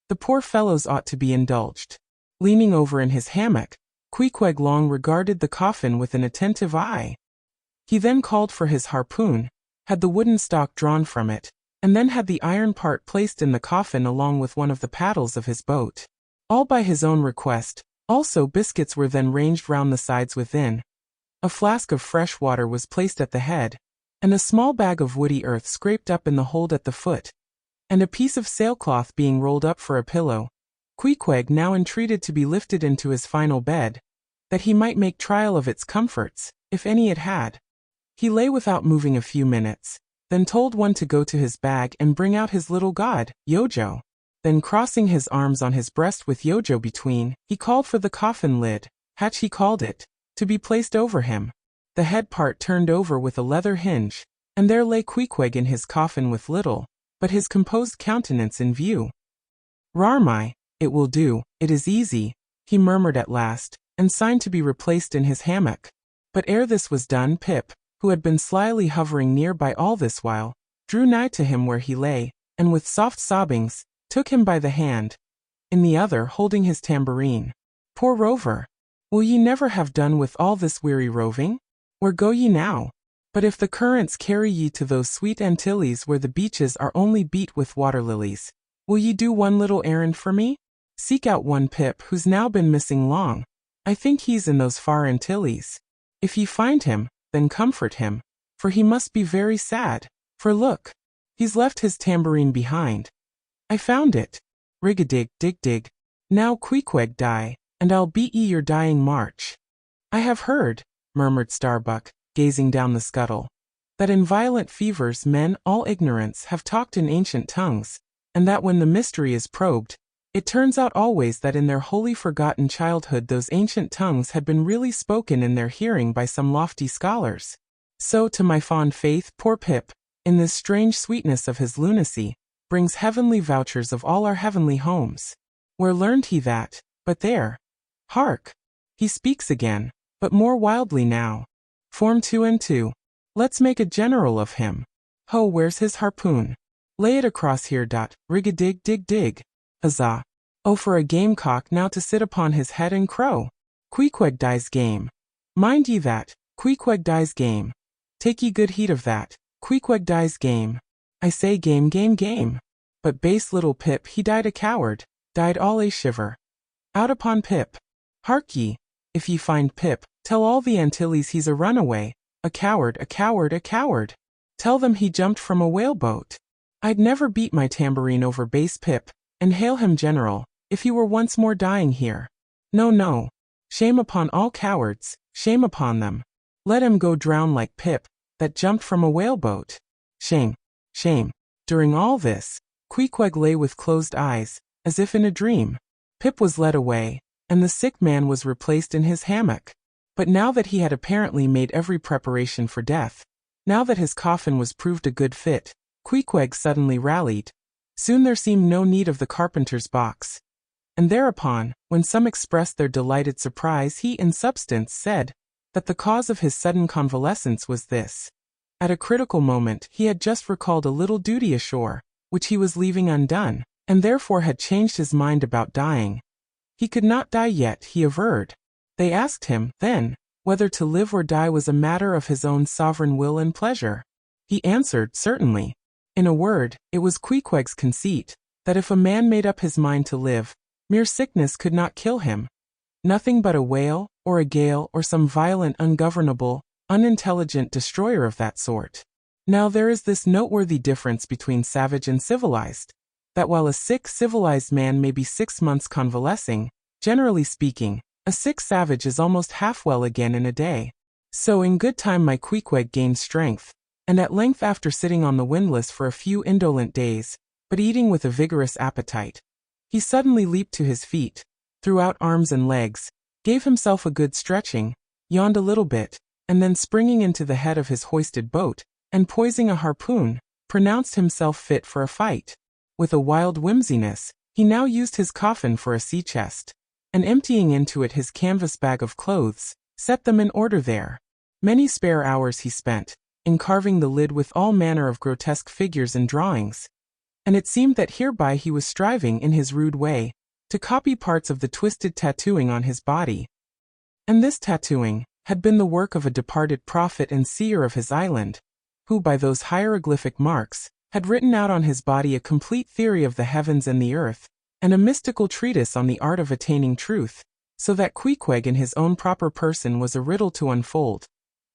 the poor fellows ought to be indulged. Leaning over in his hammock, Queequeg long regarded the coffin with an attentive eye. He then called for his harpoon, had the wooden stock drawn from it, and then had the iron part placed in the coffin along with one of the paddles of his boat. All by his own request. Also biscuits were then ranged round the sides within. A flask of fresh water was placed at the head, and a small bag of woody earth scraped up in the hold at the foot, and a piece of sailcloth being rolled up for a pillow. Queequeg now entreated to be lifted into his final bed, that he might make trial of its comforts, if any it had. He lay without moving a few minutes, then told one to go to his bag and bring out his little god, Yojo. Then crossing his arms on his breast with Yojo between, he called for the coffin lid, hatch he called it, to be placed over him. The head part turned over with a leather hinge, and there lay Queequeg in his coffin with little, but his composed countenance in view. "Rarmy, it will do, it is easy," he murmured at last, and signed to be replaced in his hammock. But ere this was done, Pip, who had been slyly hovering near by all this while, drew nigh to him where he lay, and with soft sobbings, took him by the hand, in the other holding his tambourine. "Poor rover! Will ye never have done with all this weary roving? Where go ye now? But if the currents carry ye to those sweet Antilles where the beaches are only beat with water lilies, will ye do one little errand for me? Seek out one Pip who's now been missing long. I think he's in those far Antilles. If ye find him, then comfort him, for he must be very sad, for look, he's left his tambourine behind. I found it. Rig-a-dig, dig-dig. Now Queequeg die, and I'll beat ye your dying march." "I have heard," murmured Starbuck, gazing down the scuttle, "that in violent fevers men, all ignorance, have talked in ancient tongues, and that when the mystery is probed, it turns out always that in their wholly forgotten childhood those ancient tongues had been really spoken in their hearing by some lofty scholars. So, to my fond faith, poor Pip, in this strange sweetness of his lunacy, brings heavenly vouchers of all our heavenly homes. Where learned he that? But there. Hark! He speaks again, but more wildly now. Form 2 and 2. Let's make a general of him. Ho, where's his harpoon? Lay it across here. Rig-a-dig, dig-dig. Huzzah! Oh, for a gamecock now to sit upon his head and crow. Queequeg dies game. Mind ye that, Queequeg dies game. Take ye good heed of that, Queequeg dies game. I say game, game, game. But base little Pip, he died a coward, died all a shiver. Out upon Pip. Hark ye, if ye find Pip, tell all the Antilles he's a runaway, a coward, a coward, a coward. Tell them he jumped from a whaleboat. I'd never beat my tambourine over base Pip, and hail him general, if he were once more dying here. No, no. Shame upon all cowards, shame upon them. Let him go drown like Pip, that jumped from a whaleboat. Shame. Shame. During all this, Queequeg lay with closed eyes, as if in a dream. Pip was led away, and the sick man was replaced in his hammock. But now that he had apparently made every preparation for death, now that his coffin was proved a good fit, Queequeg suddenly rallied. Soon there seemed no need of the carpenter's box. And thereupon, when some expressed their delighted surprise, he in substance said that the cause of his sudden convalescence was this. At a critical moment he had just recalled a little duty ashore, which he was leaving undone, and therefore had changed his mind about dying. He could not die yet, he averred. They asked him, then, whether to live or die was a matter of his own sovereign will and pleasure. He answered, certainly. In a word, it was Queequeg's conceit, that if a man made up his mind to live, mere sickness could not kill him. Nothing but a whale, or a gale, or some violent, ungovernable, unintelligent destroyer of that sort. Now there is this noteworthy difference between savage and civilized, that while a sick civilized man may be 6 months convalescing, generally speaking, a sick savage is almost half well again in a day. So in good time my Queequeg gained strength, and at length after sitting on the windlass for a few indolent days, but eating with a vigorous appetite, he suddenly leaped to his feet, threw out arms and legs, gave himself a good stretching, yawned a little bit, and then springing into the head of his hoisted boat, and poising a harpoon, pronounced himself fit for a fight. With a wild whimsiness, he now used his coffin for a sea chest, and emptying into it his canvas bag of clothes, set them in order there. Many spare hours he spent in carving the lid with all manner of grotesque figures and drawings, and it seemed that hereby he was striving in his rude way to copy parts of the twisted tattooing on his body. And this tattooing had been the work of a departed prophet and seer of his island, who by those hieroglyphic marks had written out on his body a complete theory of the heavens and the earth, and a mystical treatise on the art of attaining truth, so that Queequeg in his own proper person was a riddle to unfold,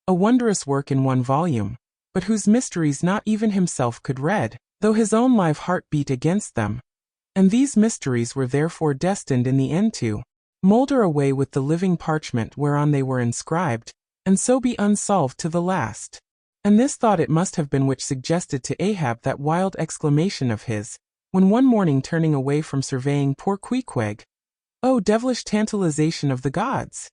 a wondrous work in one volume, but whose mysteries not even himself could read, though his own live heart beat against them. And these mysteries were therefore destined in the end to moulder away with the living parchment whereon they were inscribed, and so be unsolved to the last. And this thought it must have been which suggested to Ahab that wild exclamation of his, when one morning turning away from surveying poor Queequeg, "Oh, devilish tantalization of the gods!